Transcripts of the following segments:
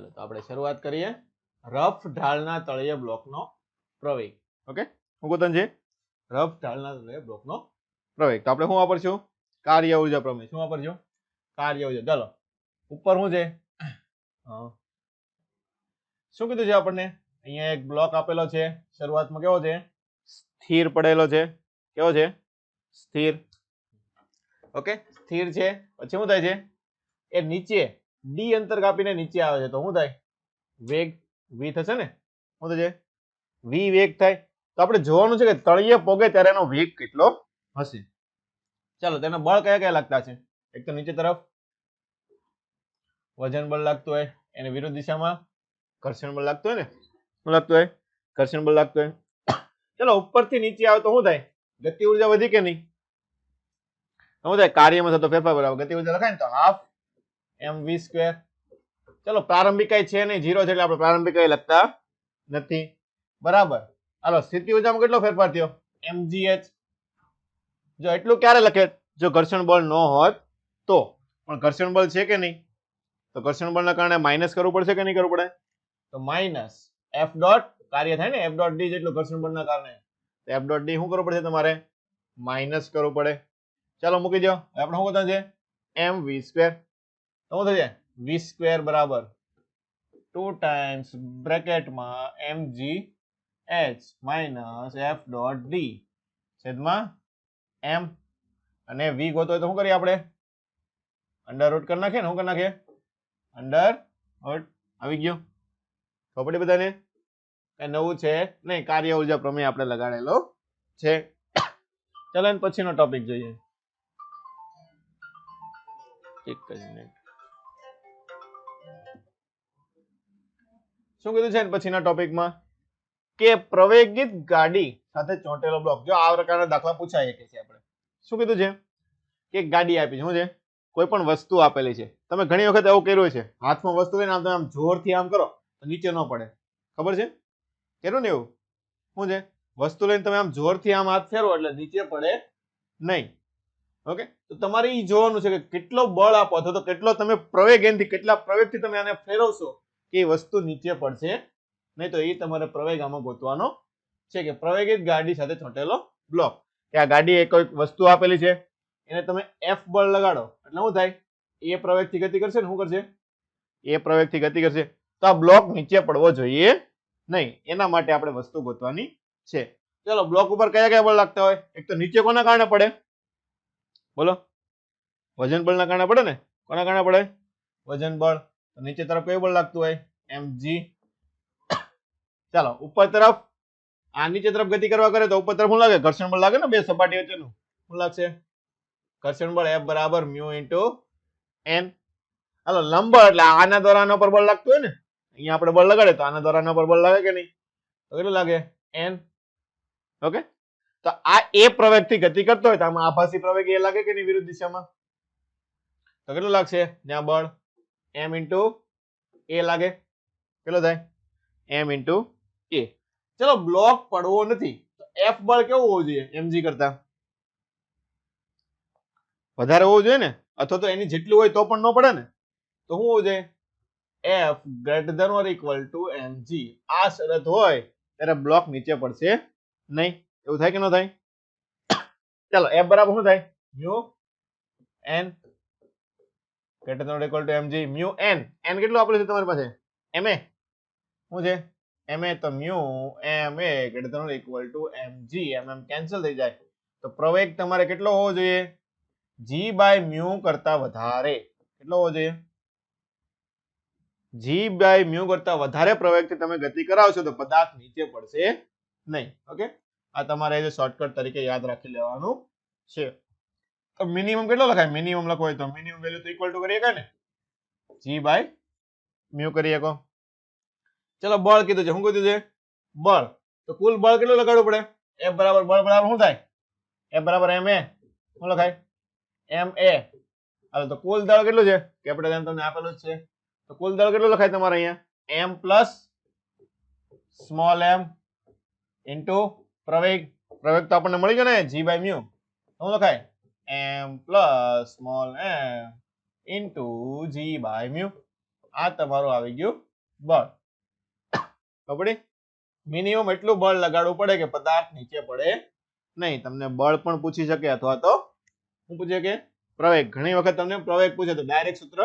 ચાલો તો આપણે શરૂઆત કરીએ રફ ઢાળના તળિયે બ્લોકનો પ્રવેગ. ઓકે, શું ગોતન છે? રફ ઢાળના તળિયે બ્લોકનો પ્રવેગ. તો આપણે શું વાપરશું? કાર્ય ઉર્જા પ્રમેય. શું વાપરશું? કાર્ય ઉર્જા. ચાલો ઉપર શું છે? શું કીધું છે આપણને? અહીંયા એક બ્લોક આપેલો છે, શરૂઆતમાં કેવો છે? સ્થિર પડેલો છે. કેવો છે? સ્થિર. ઓકે, સ્થિર છે. પછી શું થાય છે? એ નીચે ડી અંતર કાપીને નીચે આવે છે, તો શું થાય? વેગ v થશે ને? શું થશે? v વેગ થાય. તો આપણે જોવાનું છે કે તળિયે પોગે ત્યારે એનો વેગ કેટલો હશે. ચાલો, તેના બળ કયા કયા લાગતા છે? એક તો નીચે તરફ વજન બળ લાગતું હોય, એને વિરુદ્ધ દિશામાં ઘર્ષણ બળ લાગતું હોય ને? શું લાગતું હોય? ઘર્ષણ બળ લાગતું હોય. ચલો, ઉપરથી નીચે આવે તો શું થાય? ગતિ ઉર્જા વધી કે નહીં? શું થાય? કાર્યમાં થતો ફેરફાર બરાબર ગતિ ઉર્જા લખાય ને તો હાફ mv સ્ક્વેર. ચલો, પ્રારંભિક કઈ છે નહીં, 0 છે એટલે આપણે પ્રારંભિક કઈ લખતા નથી. બરાબર. હાલો, સ્થિતિ ઉર્જામાં કેટલો ફેરફાર થયો? mgh. જો એટલું ક્યારે લખે? જો ઘર્ષણ બળ ન હોત તો. પણ ઘર્ષણ બળ છે કે નહીં? તો ઘર્ષણ બળના કારણે માઇનસ કરવું પડશે કે નહીં કરવું પડે? તો માઇનસ f ડોટ કાર્ય થાય ને f ડોટ d જેટલું ઘર્ષણ બળના કારણે. તો f ડોટ d શું કરવું પડશે તમારે? માઇનસ કરવું પડે. ચાલો મૂકી દો. આપણે શું કરતા છે? mv square. તો શું થશે? v સ્ક્વેર બરાબર 2 ટાઈમ્સ બ્રેકેટમાં mgh minus f dot d છેદમાં m. અને v ગોતો હોય તો શું કરીએ આપણે? અંડર રૂટ કરી નાખીએ ને? શું કરી નાખીએ? Under route. આવી ગયો. ખબર પડી બધાને? કઈ નવું છે નહીં, કાર્ય ઉર્જા પ્રમેય આપણે લગાડેલો છે. ચાલો એને પછીનો ટોપિક જોઈએ. એક જ મિનિટ. શું કીધું છે પછીના ટોપિકમાં? કે પ્રવેગિત ગાડી સાથે ચોંટેલો બ્લોક. જો આ પ્રકારના દાખલા પૂછાય કે છે આપણે. શું કીધું છે? કે એક ગાડી આપી છે. શું છે? કોઈ પણ વસ્તુ આપેલી છે. તમે ઘણી વખત એવું કર્યું છે, હાથમાં વસ્તુ લઈને આમ તમે આમ જોરથી આમ કરો તો નીચે ન પડે. ખબર છે? કર્યું ને એવું? શું છે? વસ્તુ લઈને તમે આમ જોરથી આમ હાથ ફેરવો એટલે નીચે પડે નહીં. ઓકે, તો તમારે એ જોવાનું છે કે કેટલો બળ આપો અથવા તો કેટલો તમે પ્રવેગ એનથી કેટલા પ્રવેગથી તમે આને ફેરવશો કે એ વસ્તુ નીચે પડશે નહીં. તો એ તમારે પ્રવેગ આમાં ગોતવાનો છે કે પ્રવેગિત ગાડી સાથે ચોંટેલો બ્લોક. કે આ ગાડી એક વસ્તુ આપેલી છે, એને તમે f બળ લગાડો એટલે શું થાય? એ પ્રવેગથી ગતિ કરશે ને? શું કરશે? એ પ્રવેગથી ગતિ કરશે. તો આ બ્લોક નીચે પડવો જોઈએ નહીં. એના માટે આપણે વસ્તુ ગોતવાની છે. ચલો, બ્લોક ઉપર કયા કયા બળ લાગતા હોય? એક તો નીચે કોના કારણે પડે? બોલો. વજન બળના કારણે પડે ને? કોના કારણે પડે? વજન બળ. તો નીચે તરફ કયું બળ લાગતું હોય? mg. ચાલો, ઉપર તરફ આ નીચે તરફ ગતિ કરવા કરે તો ઉપર તરફ શું લાગે? ઘર્ષણ બળ લાગે ને? બે સપાટી વચ્ચેનું શું લાગશે? ઘર્ષણ બળ F બરાબર મ્યુ ઇન્ટુ n. હાલો, લંબ એટલે આના દ્વારા આના પર બળ લાગતું હોય ને? અહીંયા આપણે બળ લગાડે તો આના દ્વારા આના પર બળ લાગે કે નહીં? તો કેટલું લાગે? n. ઓકે, તો આ એ પ્રવેગથી ગતિ કરતો હોય તો આમાં આભાસી પ્રવેગ એ લાગે કે નહીં વિરુદ્ધ દિશામાં? તો કેટલું લાગશે? ત્યાં બળ m ઇન્ટુ a લાગે. કેટલો થાય? m into a. ચલો, બ્લોક પડવો નથી તો f બળ કેવું હોવું જોઈએ? mg કરતા વધારે હોવું જોઈએ ને? અથવા તો એની જેટલું હોય તો પણ ન પડે ને? તો શું હોવું જોઈએ? f greater than or equal to mg. આ શરત હોય ત્યારે બ્લોક નીચે પડશે નહીં. એવું થાય કે ન થાય? ચાલો, f બરાબર શું થાય? Mu n greater than or equal to mg. Mu n. n કેટલું આપેલું છે તમારી પાસે? ma. શું છે? ma. તો mu ma greater than or equal to mg. mm cancel થઈ જાય. તો પ્રવેગ તમારે કેટલો હોવો જોઈએ? g બાય મ્યુ કરતા વધારે. કેટલો હોવો જોઈએ? g બાય મ્યુ કરતા વધારે પ્રવેગથી તમે ગતિ કરાવશો તો પદાર્થ નીચે પડશે નહીં. ઓકે, આ તમારે શોર્ટકટ તરીકે યાદ રાખી લેવાનું છે. તો મિનિમમ કેટલો લખાય? મિનિમમ લખવો હોય તો મિનિમમ વેલ્યુ તો ઇક્વલ ટુ કરીએ ને g બાય મ્યુ કરીએ કો. ચલો, બળ કીધું છે. શું કીધું છે? બળ. તો કુલ બળ કેટલું લગાડવું પડે? f બરાબર બળ બરાબર શું થાય? f બરાબર ma. શું લખાય? ma. હાલો, તો કુલ દળ કેટલું છે? કેપિટલ m તમને આપેલું જ છે. તો કુલ દળ કેટલું લખાય તમારે અહીંયા? m plus small m into પ્રવેગ. પ્રવેગ તો આપણને મળી ગયો ને g બાય મ્યુ. શું લખાય? m plus small m into g by mu. આ તમારું આવી ગયું બળ ખબર મિનિમમ એટલું બળ લગાડવું પડે કે પદાર્થ નીચે પડે નહીં. તમને બળ પણ પૂછી શકે અથવા તો શું પૂછે કે પ્રવેગ. ઘણી વખત તમને પ્રવેગ પૂછે તો ડાયરેક્ટ સૂત્ર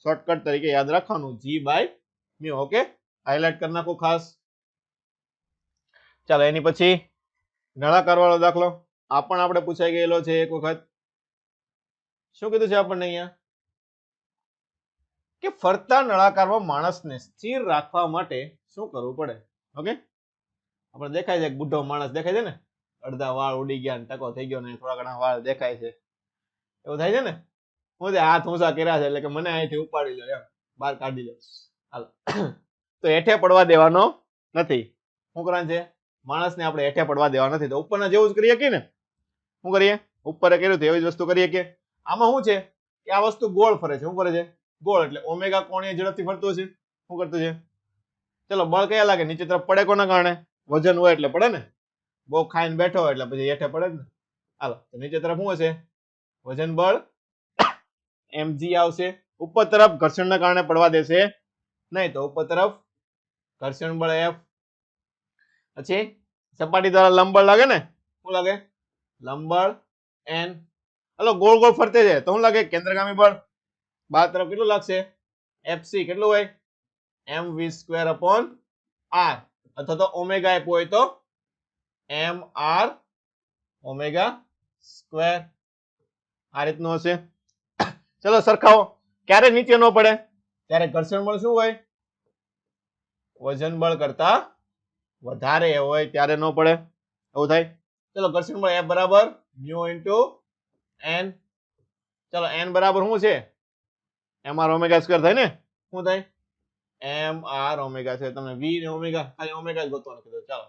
શોર્ટકટ તરીકે યાદ રાખવાનું G/μ. ઓકે, હાઇલાઇટ કરી નાખો ખાસ. ચાલો એની પછી નળાકાર વાળો દાખલો આ પણ આપણે પૂછાઈ ગયેલો છે એક વખત. શું કીધું છે આપણને અહીંયા કે ફરતા નળાકારમાં માણસને સ્થિર રાખવા માટે શું કરવું પડે. ઓકે, આપણે દેખાય છે એક બુઢો માણસ દેખાય છે ને, અડધા વાળ ઉડી ગયા, ટકો થઈ ગયો ને થોડા ઘણા વાળ દેખાય છે, એવું થાય છે ને. હું હાથ ઊંચા કર્યા છે એટલે કે મને અહીંથી ઉપાડી લો, એમ બહાર કાઢી લો. હાલો તો હેઠે પડવા દેવાનો નથી. શું કરવાનું છે? માણસને આપણે હેઠે પડવા દેવા નથી. તો ઉપરના જેવું જ કરીએ કે ને, શું કરીએ? ઉપર કર્યું એવી જ વસ્તુ કરીએ કે આમાં શું છે કે આ વસ્તુ ગોળ ફરે છે. શું કરે છે? ગોળ. એટલે ઓમેગા કોણીય ઝડપથી ફરતું છે. શું કરતું છે? ચલો બળ કયા લાગે? નીચે તરફ પડે કોના કારણે? વજન હોય એટલે પડે ને. બહુ ખાઈને બેઠો હોય એટલે પછી હેઠે પડે ને. હાલો તો નીચે તરફ શું હશે? વજન બળ mg આવશે. ઉપર તરફ ઘર્ષણના કારણે પડવા દેશે નહીં, તો ઉપર તરફ ઘર્ષણ બળ f. પછી સપાટી દ્વારા લંબબળ લાગે ને, શું લાગે? લંબબળ n. હલો ગોળ ગોળ ફરતે છે તો શું લાગે? કેન્દ્રગામી બળ. બહાર તરફ કેટલું લાગશે? fc કેટલું હોય? mv²/r. અથવા તો ઓમેગા આપ્યું હોય તો mr ઓમેગા સ્ક્વેર. આ રીતનું હશે. ચલો સરખાવો. ક્યારે નીચે ન પડે? ત્યારે ઘર્ષણ બળ શું હોય? વજન બળ કરતા વધારે હોય ત્યારે ન પડે, એવું થાય. ચલો ઘર્ષણ બળ F બરાબર μ * n. ચલો n બરાબર શું છે? mr ઓમેગા સ્ક્વેર થાય ને. શું થાય? mr ઓમેગા છે. તમને v ને ઓમેગા ખાલી ઓમેગા જ ગોતવાનું કીધું. ચાલો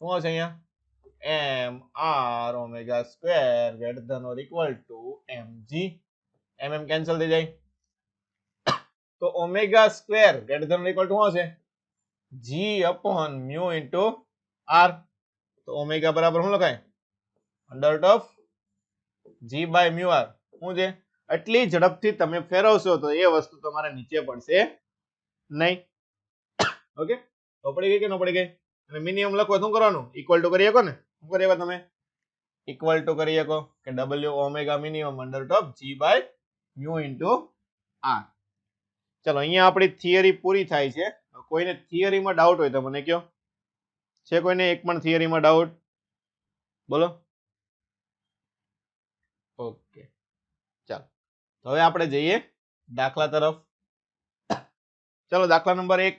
શું હશે અહીંયા? mr omega square > mg. mm cancel થઈ જાય તો ઓમેગા સ્ક્વેર > શું હશે? g/μ * r. તો ઓમેગા બરાબર શું લખાય? √g/μr. શું છે? એટલી ઝડપથી તમે ફેરવશો તો એ વસ્તુ તમારે નીચે પડશે નહીં. ઓકે, તો પડી ગઈ કે ન પડી ગઈ? અને મિનિમમ લખો શું કરવાનું? ઇક્વલ ટુ કરી શકો ને. શું કરી શકો તમે? ઇક્વલ ટુ કરી શકો કે w omega minimum √g/μ * r. ચલો અહીંયા આપણી થિયરી પૂરી થાય છે. કોઈને થિયરીમાં ડાઉટ હોય તો મને કહો. છે કોઈને એક પણ થિયરીમાં ડાઉટ? બોલો. ઓકે ચાલો તો હવે આપણે જઈએ દાખલા તરફ. ચલો દાખલા નંબર 1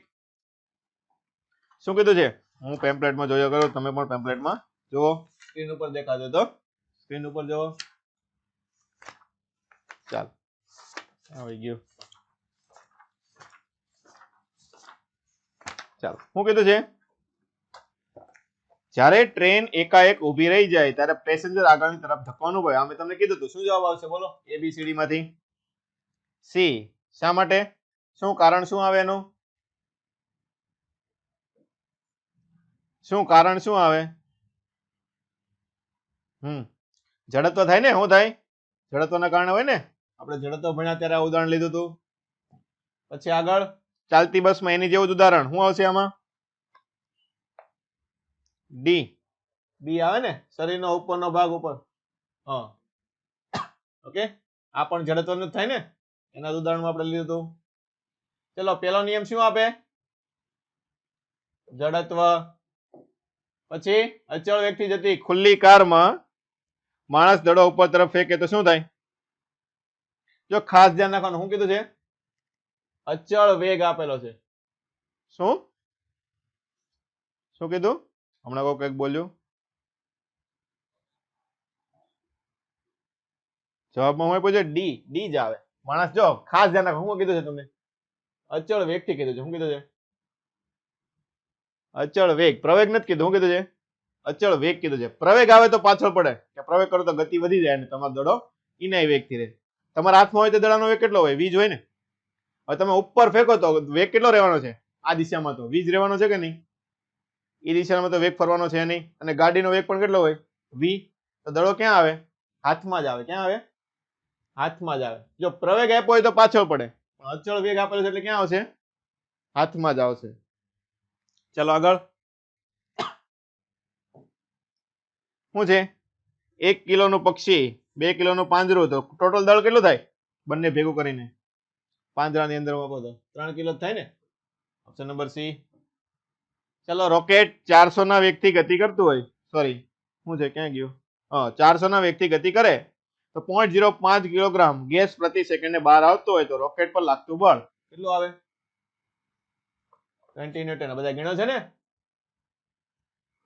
શું કીધું છે? હું પેમ્પલેટમાં જોયો કરું, તમે પણ પેમ્પલેટમાં જુઓ. સ્ક્રીન ઉપર દેખાતો તો સ્ક્રીન ઉપર જુઓ. ચાલો આવી ગયું. ચાલો શું કીધું છે? જ્યારે ટ્રેન એકાએક ઊભી રહી જાય ત્યારે પેસેન્જર આગળની તરફ ધક્કો હોય. અમે તમને કીધું હતું. શું જવાબ આવશે બોલો? ABCD માંથી સી. શા માટે? શું કારણ શું આવે એનું? શું કારણ શું આવે? જડત્વ થાય ને. શું થાય? જડત્વના કારણે હોય ને. આપણે જડત્વ ભણ્યા ત્યારે આ ઉદાહરણ લીધું હતું. પછી આગળ ચાલતી બસમાં એની જેવું જ ઉદાહરણ શું આવશે આમાં? ડી. બી આવે ને, શરીરનો ઉપરનો ભાગ ઉપર. હા ઓકે, આ પણ જડત્વનું જ થાય ને. એના ઉદાહરણમાં આપણે લીધું હતું. ચલો પહેલો નિયમ શું આપે? જડત્વ. પછી અચળ વેગથી જતી ખુલ્લી કારમાં માણસ દડો ઉપર તરફ ફેંકે તો શું થાય? જો ખાસ ધ્યાન રાખવાનું. શું કીધું છે? અચળ વેગ આપેલો છે. શું શું કીધું? હમણાં કોઈ કંઈક બોલ્યું. જવાબમાં હું પૂછે ડી. ડી જ આવે. માણસ જો ખાસ ધ્યાન રાખો. શું કીધું છે તમને? અચળ વેગ થી કીધું છે. શું કીધું છે? અચળ વેગ. પ્રવેગ નથી કીધું. શું કીધું છે? અચળ વેગ કીધું છે. પ્રવેગ આવે તો પાછળ પડે, કે પ્રવેગ કરો તો ગતિ વધી જાય અને તમારો દડો ઇનાય વેગ થી રહે. તમારા હાથમાં હોય તો દડાનો વેગ કેટલો હોય? વીજ હોય ને. હવે તમે ઉપર ફેંકો તો વેગ કેટલો રહેવાનો છે? આ દિશામાં તો વીજ રહેવાનો છે કે નહીં? એ દિશામાં તો વેગ ફરવાનો છે નહીં. અને ગાડીનો વેગ પણ કેટલો હોય? વી. તો દડો ક્યાં આવે? હાથમાં જ આવે. ક્યાં આવે? હાથમાં જ આવે. જો પ્રવેગ આપ્યો હોય તો પાછળ પડે, પણ અચળ વેગ આપેલો છે એટલે ક્યાં આવશે? હાથમાં જ આવશે. ચલો આગળ. શું છે? 1 કિલોનું પક્ષી, 2 કિલોનું પાંજરું, તો ટોટલ દળ કેટલું થાય બંને ભેગું કરીને? પાંજરાની અંદર વાપરો તો 3 કિલો થાય ને. Option number C. ચલો રોકેટ 400 ના વેગથી ગતિ કરતું હોય, સોરી શું છે ક્યાં ગયું, 400 ના વેગથી ગતિ કરે તો 0.05 કિલોગ્રામ ગેસ પ્રતિ સેકન્ડે બહાર આવતો હોય તો રોકેટ પર લાગતું બળ કેટલું આવે? 20 ન્યૂટન. બધા ગણ્યો છે ને?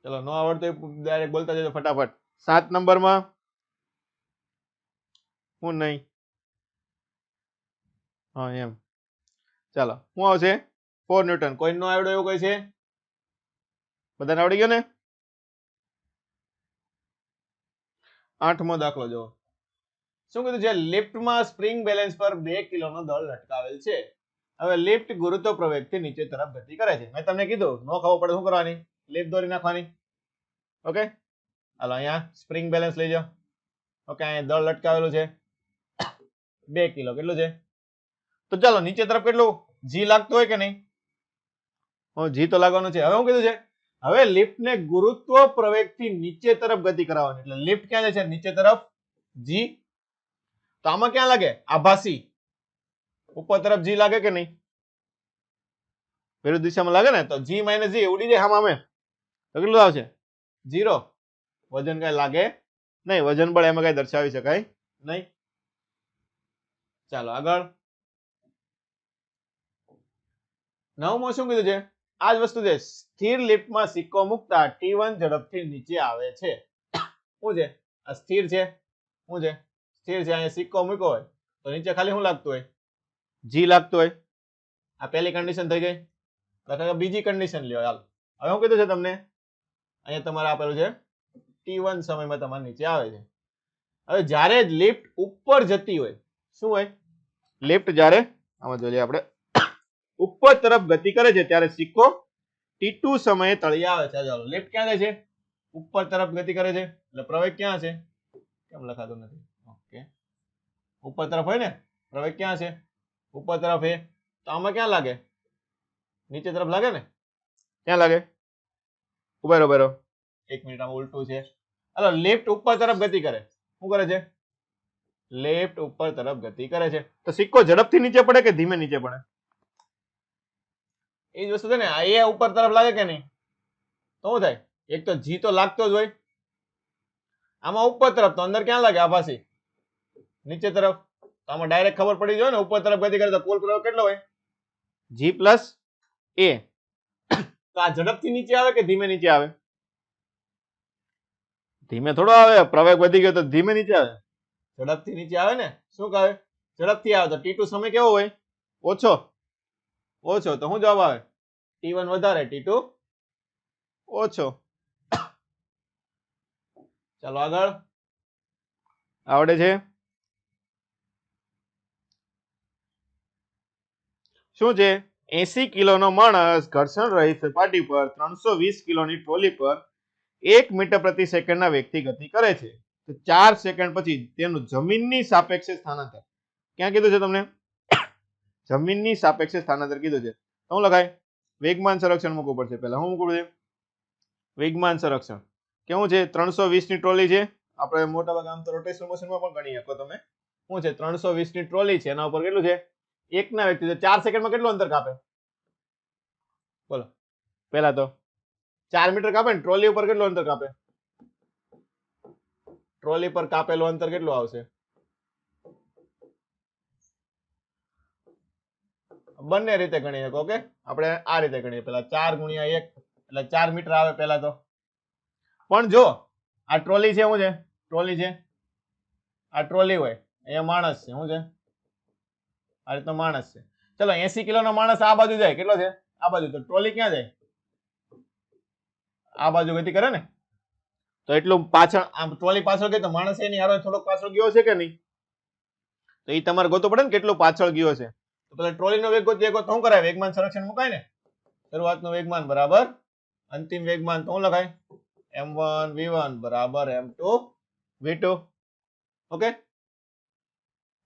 ચલો નો આવડતો ડાયરેક્ટ બોલતા જજો ફટાફટ. 7 નંબરમાં હું નહીં, હા એમ. ચાલો શું આવશે? 4 ન્યૂટન. કોઈ નો આવડે એવું કોઈ છે? બધાને આવડી ગયો ને? 8મો દાખલો જો. શું કીધું છે? લિફ્ટમાં સ્પ્રિંગ બેલેન્સ પર 2 કિલોનો દળ લટકાવેલ છે. હવે લિફ્ટ ગુરુત્વ પ્રવેગથી નીચે તરફ ગતિ કરે છે. મેં તમને કીધું નો ખબર પડે શું કરવાની? લિફ્ટ દોરી નાખવાની. ઓકે, હાલો અહીંયા સ્પ્રિંગ બેલેન્સ લઈ જાઓ. ઓકે, અહીંયા દળ લટકાવેલું છે 2 કિલો. કેટલું છે? તો ચાલો નીચે તરફ કેટલું જી લાગતું હોય કે નહીં? જી તો લાગવાનું છે. હવે શું કીધું છે? હવે લિફ્ટને ગુરુત્વ પ્રવેગથી નીચે તરફ ગતિ કરાવવાની. એટલે લિફ્ટ ક્યાં જાય છે? નીચે તરફ. જી તો આમાં ક્યાં લાગે? આભાસી. ઉપર તરફ જી લાગે કે નહીં? વિરુદ્ધ દિશામાં લાગે ને, તો જી માઇનસ જી ઉડી જાય આમાં. તો કેટલું આવશે? 0. વજન કઈ લાગે નહીં. વજન બળ એમાં કઈ દર્શાવી શકાય નહીં. ચાલો આગળ. 9મો શું કીધું છે? આ જ વસ્તુ છે. સ્થિર લિફ્ટમાં સિક્કો મૂકતા T1 ઝડપથી નીચે આવે છે. શું છે? આ સ્થિર છે. શું છે? સ્થિર છે. અહીંયા સિક્કો મૂક્યો હોય તો નીચે ખાલી શું લાગતું હોય? જી લાગતું હોય. આ પહેલી કન્ડિશન થઈ ગઈ. બીજી કન્ડિશન લ્યો. હાલ હવે શું કીધું છે તમને? અહીંયા તમારે આપેલું છે T1 સમયમાં તમારે નીચે આવે છે. હવે જ્યારે લિફ્ટ ઉપર જતી હોય, શું હોય? લિફ્ટ જ્યારે આમાં જોઈએ આપણે ઉપર તરફ ગતિ કરે છે ત્યારે સિક્કો T2 સમયે તળિયે આવે છે. ચાલો લિફ્ટ ક્યાં જાય છે? ઉપર તરફ ગતિ કરે છે એટલે પ્રવેગ ક્યાં છે? કેમ લખાતું નથી? ઓકે, ઉપર તરફ હોય ને, પ્રવેગ ક્યાં છે? ઉપર તરફ. એ તો આમાં ક્યાં લાગે? નીચે તરફ લાગે ને. ક્યાં લાગે? ઉભેરો ઉભેરો 1 મિનિટ, આમાં ઉલટું છે. હાલો લિફ્ટ ઉપર તરફ ગતિ કરે. શું કરે છે? લેફ્ટ ઉપર તરફ ગતિ કરે છે. તો સિક્કો ઝડપથી નીચે પડે કે ધીમે નીચે પડે? એ જ વસ્તુ છે ને. એ ઉપર તરફ લાગે કે નહીં? તો શું થાય? એક તો જી તો લાગતો જ હોય. આમાં ઉપર તરફ તો અંદર ક્યાં લાગે? આભાસી. નીચે તરફ તો આમાં ડાયરેક્ટ ખબર પડી જાય ને. ઉપર તરફ ગતિ કરે તો કુલ પ્રવેગ કેટલો હોય? જી પ્લસ એ. તો આ ઝડપથી નીચે આવે કે ધીમે નીચે આવે? ધીમે થોડો આવે. પ્રવેગ વધી ગયો તો ધીમે નીચે આવે. ઝડપથી નીચે આવે ને. શું કહે? ઝડપથી આવે તો T2 સમય કેવો હોય? ઓછો. ઓછો તો શું જવાબ આવે? T1 વધારે, T2 ઓછો. ચાલો આગળ. આવડે છે? શું છે? 80 કિલોનો માણસ ઘર્ષણ રહિત સપાટી પર 320 કિલોની ટ્રોલી પર 1 મીટર પ્રતિ સેકન્ડના વેગથી ગતિ કરે છે. તો 4 સેકન્ડ પછી તેનું જમીનની સાપેક્ષે સ્થાનાંતર ક્યાં કીધું છે તમને? જમીનની સાપેક્ષે સ્થાનાંતર કીધું છે. તો શું લખાય? વેગમાન સંરક્ષણ મૂકવું પડશે. પહેલા શું મૂકવું પડશે? વેગમાન સંરક્ષણ. કેવું છે? 320 ની ટ્રોલી છે. આપણે મોટા ભાગે આમ તો રોટેશનલ મોશનમાં પણ ગણી શકો તમે. શું છે? 320 ની ટ્રોલી છે. એના ઉપર કેટલું છે? 1 ના વેગથી 4 સેકન્ડમાં કેટલું અંતર કાપે? બોલો. પહેલા તો 4 મીટર કાપે ને. ટ્રોલી ઉપર કેટલું અંતર કાપે? ટ્રોલી પર કાપેલું અંતર કેટલું આવશે? બંને રીતે ગણી શકો. ઓકે, આપણે આ રીતે ગણીએ. પેલા 4 ગુણ્યા 1 એટલે 4 મીટર આવે પહેલા તો. પણ જો આ ટ્રોલી છે, શું છે? ટ્રોલી છે. આ ટ્રોલી હોય, અહીંયા માણસ છે. શું છે? આ રીતનો માણસ છે. ચલો 80 કિલોનો માણસ આ બાજુ જાય. કેટલો છે? આ બાજુ. તો ટ્રોલી ક્યાં જાય? આ બાજુ ગતિ કરે ને. તો એટલું પાછળ આમ ટ્રોલી પાછળ ગઈ તો માણસ એની હારે થોડોક પાછળ ગયો છે કે નહીં? તો એ તમારે ગોતવું પડે ને કેટલું પાછળ ગયો છે. તો પેલા ટ્રોલીનો વેગ ગોતીએ તો શું કરાય? વેગમાન સંરક્ષણ મુકાય ને. શરૂઆતનું વેગમાન બરાબર અંતિમ વેગમાન. તો શું લખાય? m1 v1 બરાબર m2 v2. ઓકે,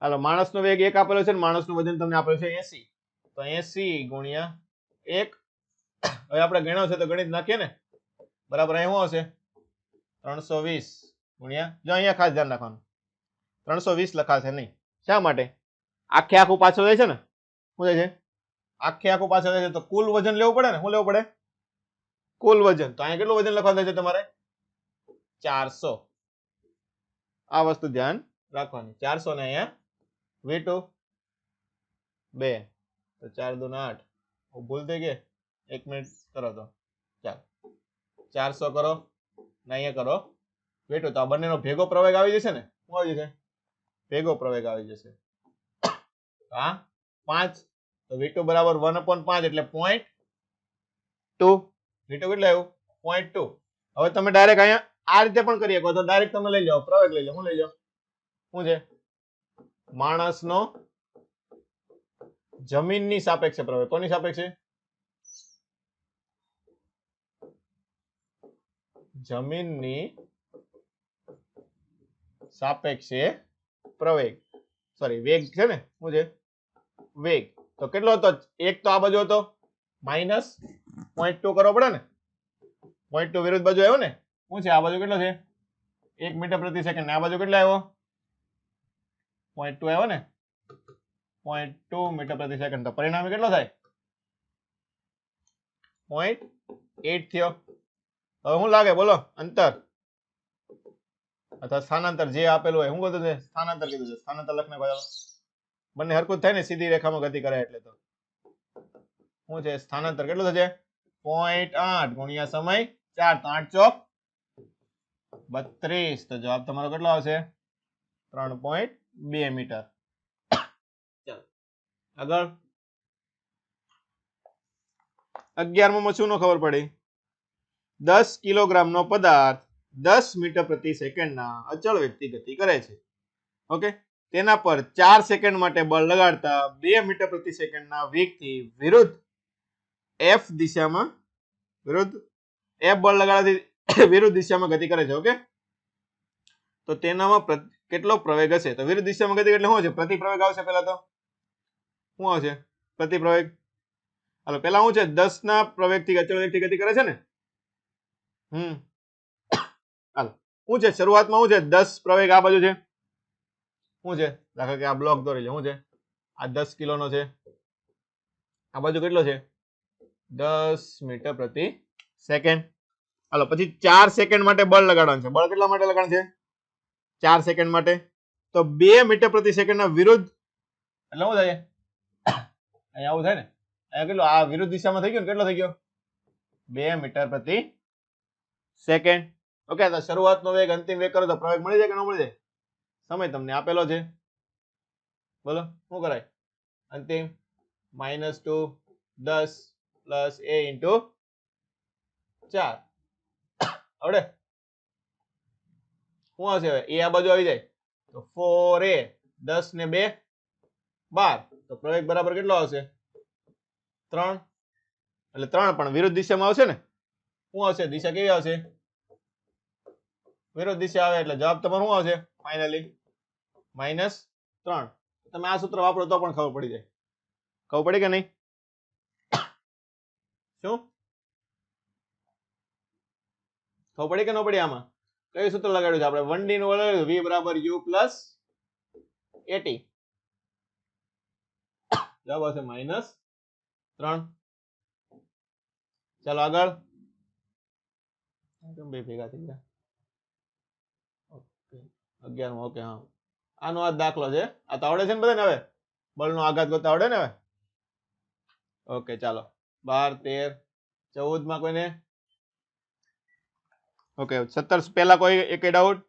હાલો માણસનો વેગ 1 આપેલો છે ને માણસનું વજન તમને આપેલું છે 80. તો 80 ગુણ્યા 1 હવે આપણે ગણ્યો છે તો ગણિત નાખીએ ને બરાબર અહીં શું આવશે 320 ગુણ્યા જો અહીંયા ખાસ ધ્યાન રાખવાનું 320 લખાશે નહીં શા માટે આખે આખું પાછળ જાય છે ને શું જાય છે આખે આખું પાછળ જાય છે તો કુલ વજન લેવું પડે ને શું લેવું પડે કુલ વજન તો અહીંયા કેટલું વજન લખવાનું છે તમારે 400 આ વસ્તુ ધ્યાન રાખવાની 400 ને અહીંયા v2 2 તો 4 2 8 ભૂલ થઈ ગઈ 1 મિનિટ કરો તો ચાલો 400 કરો ને અહીંયા કરો v2 તો આ બંનેનો ભેગો પ્રવેગ આવી જશે ને શું આવી જશે ભેગો પ્રવેગ આવી જશે હા 5 તો v2 બરાબર 1/5 એટલે 0.2 v2 કેટલું આવ્યું 0.2 હવે તમે ડાયરેક્ટ અહીંયા આ રીતે પણ કરી શકો તો ડાયરેક્ટ તમે લઈ જાઓ પ્રવેગ લઈ લો શું લઈ જાઓ શું છે માણસનો જમીનની સાપેક્ષે પ્રવેગ કોની સાપેક્ષે જમીનની સાપેક્ષે પ્રવેગ સોરી વેગ છે ને શું છે વેગ તો કેટલો હતો એક તો આ બાજુ હતો -0.2 કરવો પડે ને 0.2 વિરુદ્ધ બાજુ આવ્યો ને શું છે આ બાજુ કેટલો છે 1 મીટર પ્રતિ સેકન્ડ આ બાજુ કેટલો આવ્યો 0.2 આવ્યો ને 0.2 મીટર પ્રતિ સેકન્ડ તો પરિણામે કેટલો થાય 0.8 થયો હવે શું લાગે બોલો અંતર અથવા સ્થાનાંતર જે આપેલું હોય શું કીધું છે સ્થાનાંતર કીધું છે સ્થાનાંતર લખને કોઈ બંને હરખું થાય ને સીધી રેખામાં ગતિ કરે એટલે તો શું છે સ્થાનાંતર કેટલું થશે 0.8 ગુણ્યા સમય 4 તો 8 ચોક 32 તો જવાબ તમારો કેટલો આવશે 3.2 મીટર ચાલો આગળ 11માં શું નો ખબર પડી 10 કિલોગ્રામનો પદાર્થ 10 મીટર પ્રતિ સેકન્ડના અચળ વેગથી ગતિ કરે છે ઓકે તેના પર 4 સેકન્ડ માટે બળ લગાડતા 2 મીટર પ્રતિ સેકન્ડના વેગથી વિરુદ્ધ f દિશામાં વિરુદ્ધ f બળ લગાડવાથી વિરુદ્ધ દિશામાં ગતિ કરે છે ઓકે તો તેનામાં કેટલો પ્રવેગ હશે તો વિરુદ્ધ દિશામાં ગતિ એટલે શું છે પ્રતિપ્રવેગ આવશે પહેલા તો શું આવશે પ્રતિપ્રવેગ હાલો પહેલા શું છે 10 ના પ્રવેગથી અચળ વેગથી ગતિ કરે છે ને હાલો શું છે શરૂઆતમાં શું છે 10 પ્રવેગ આ બાજુ છે શું છે દાખલા કે આ બ્લોક દોરી લે શું છે આ 10 કિલોનો છે આ બાજુ કેટલો છે 10 મીટર પ્રતિ સેકન્ડ હાલો પછી 4 સેકન્ડ માટે બળ લગાડવાનું છે બળ કેટલા માટે લગાડવાનું છે 4 સેકન્ડ માટે તો 2 મીટર પ્રતિ સેકન્ડના વિરુદ્ધ એટલે શું થાય અહીંયા આવું થાય ને અહીંયા કેટલો આ વિરુદ્ધ દિશામાં થઈ ગયો ને કેટલો થઈ ગયો 2 મીટર પ્રતિ સેકન્ડ ઓકે તો શરૂઆતનો વેગ અંતિમ વેગ કરો તો પ્રવેગ મળી જાય કે ન મળી જાય સમય તમને આપેલો છે બોલો શું કરાય અંતિમ -2 10 પ્લસ a ઇન્ટુ 4 આવડે શું આવશે હવે a આ બાજુ આવી જાય તો 4a 10 ને 2 12 તો પ્રવેગ બરાબર કેટલો આવશે 3 એટલે 3 પણ વિરુદ્ધ દિશામાં આવશે ને શું આવશે દિશા કેવી આવશે વિરુદ્ધ દિશા આવે એટલે જવાબ તમારો શું આવશે ફાઇનલી -3 તમે આ સૂત્ર વાપરો તો પણ ખબર પડી જાય ખબર પડી કે નહીં શું ખબર પડી કે ન પડી આમાં કયું સૂત્ર લગાડ્યું છે આપણે 1d નું લગાડ્યું v બરાબર u પ્લસ at જવાબ આવશે -3 ચાલો આગળ બે ભેગા થઈ ગયા ઓકે 11 ઓકે હા આનો આ દાખલો છે આ તો આવડે છે ને બધાને હવે બળનો આઘાત ગોતા આવડે ને હવે ઓકે ચાલો 12 13 14 માં કોઈને ઓકે 17 પહેલા કોઈ એક ડાઉટ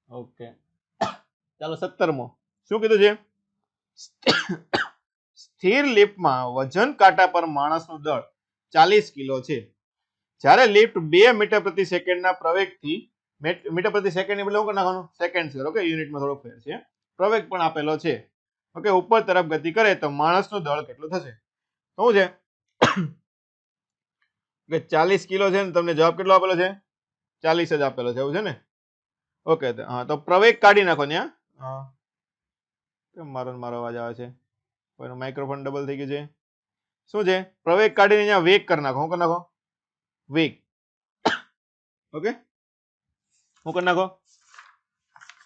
ઓકે ચાલો 17મો શું કીધું છે સ્થિર લિફ્ટમાં વજન કાંટા પર માણસનું દળ 40 કિલો છે જ્યારે લિફ્ટ 2 મીટર પ્રતિ સેકન્ડના પ્રવેગથી મીટર પ્રતિ સેકન્ડ ની બદલે શું કરી નાખવાનું સેકન્ડ છે ઓકે યુનિટમાં થોડો ફેર છે પ્રવેગ પણ આપેલો છે ઓકે ઉપર તરફ ગતિ કરે તો માણસનું દળ કેટલું થશે તો શું છે કે 40 કિલો છે ને તમને જવાબ કેટલો આપેલો છે 40 જ આપેલો છે એવું છે ને ઓકે હા તો પ્રવેગ કાઢી નાખો ને હા કેમ મારો અવાજ આવે છે કોઈનો માઇક્રોફોન ડબલ થઈ ગયું છે શું છે પ્રવેગ કાઢીને અહીંયા વેગ કરી નાખો. શું કરી નાખો વેગ. ઓકે શું કરી નાખો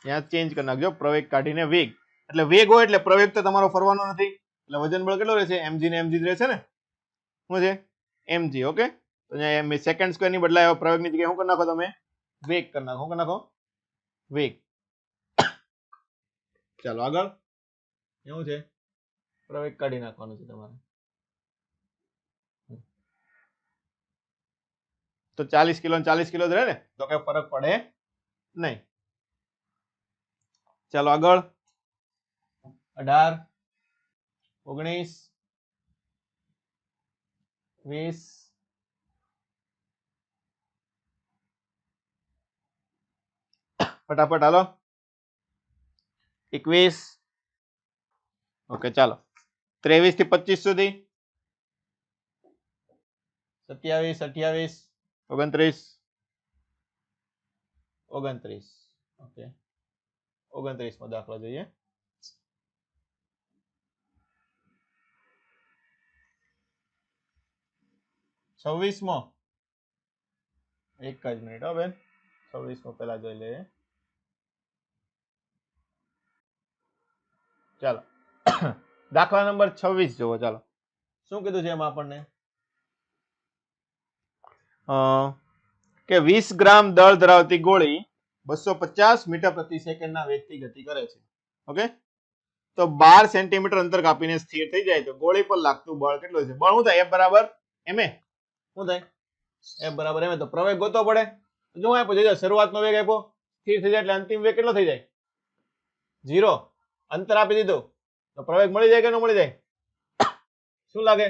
ત્યાં ચેન્જ કરી નાખજો પ્રવેગ કાઢીને વેગ. એટલે વેગ હોય એટલે પ્રવેગ તો તમારો ફરવાનો નથી એટલે વજન બળ કેટલો રહેશે mg ને mg રહેશે ને. શું છે mg. ઓકે તો અહીંયા સેકન્ડ સ્ક્વેર ની બદલાય પ્રવેગ ની જગ્યાએ શું કરી નાખો તમે વેગ કરી નાખો. શું કરી નાખો વેગ. ચાલો આગળ એવું છે પ્રવેગ કાઢી નાખવાનું છે તમારે. તો 40 કિલો 40 કિલો જ રહે ને તો કઈ ફરક પડે નહીં. ચાલો આગળ 18 19 20 ફટાફટ હાલો 21. ઓકે ચાલો 23 થી 25 સુધી 27 28 29 29. ઓકે 29 માં દાખલો જોઈએ. છવ્વીસમો એક જ મિનિટ હો બેન 26મો પેલા જોઈ લઈએ. ચાલો દાખલા નંબર 26 જોવો. ચાલો શું કીધું છે એમાં આપણને કે 20 ગ્રામ દળ ધરાવતી ગોળી 250 મીટર પ્રતિ સેકન્ડના વેગથી ગતિ કરે છે. ઓકે તો 12 સેન્ટીમીટર અંતર કાપીને સ્થિર થઈ જાય તો ગોળી પર લાગતું બળ કેટલું છે. બળ શું થાય F બરાબર ma. શું થાય F બરાબર ma. તો પ્રવેગ ગોતવો પડે. જો આપ્યો શરૂઆતનો વેગ આપ્યો સ્થિર થઈ જાય એટલે અંતિમ વેગ કેટલો થઈ જાય 0. અંતર આપી દીધું તો પ્રવેગ મળી જાય કે ન મળી જાય. શું લાગે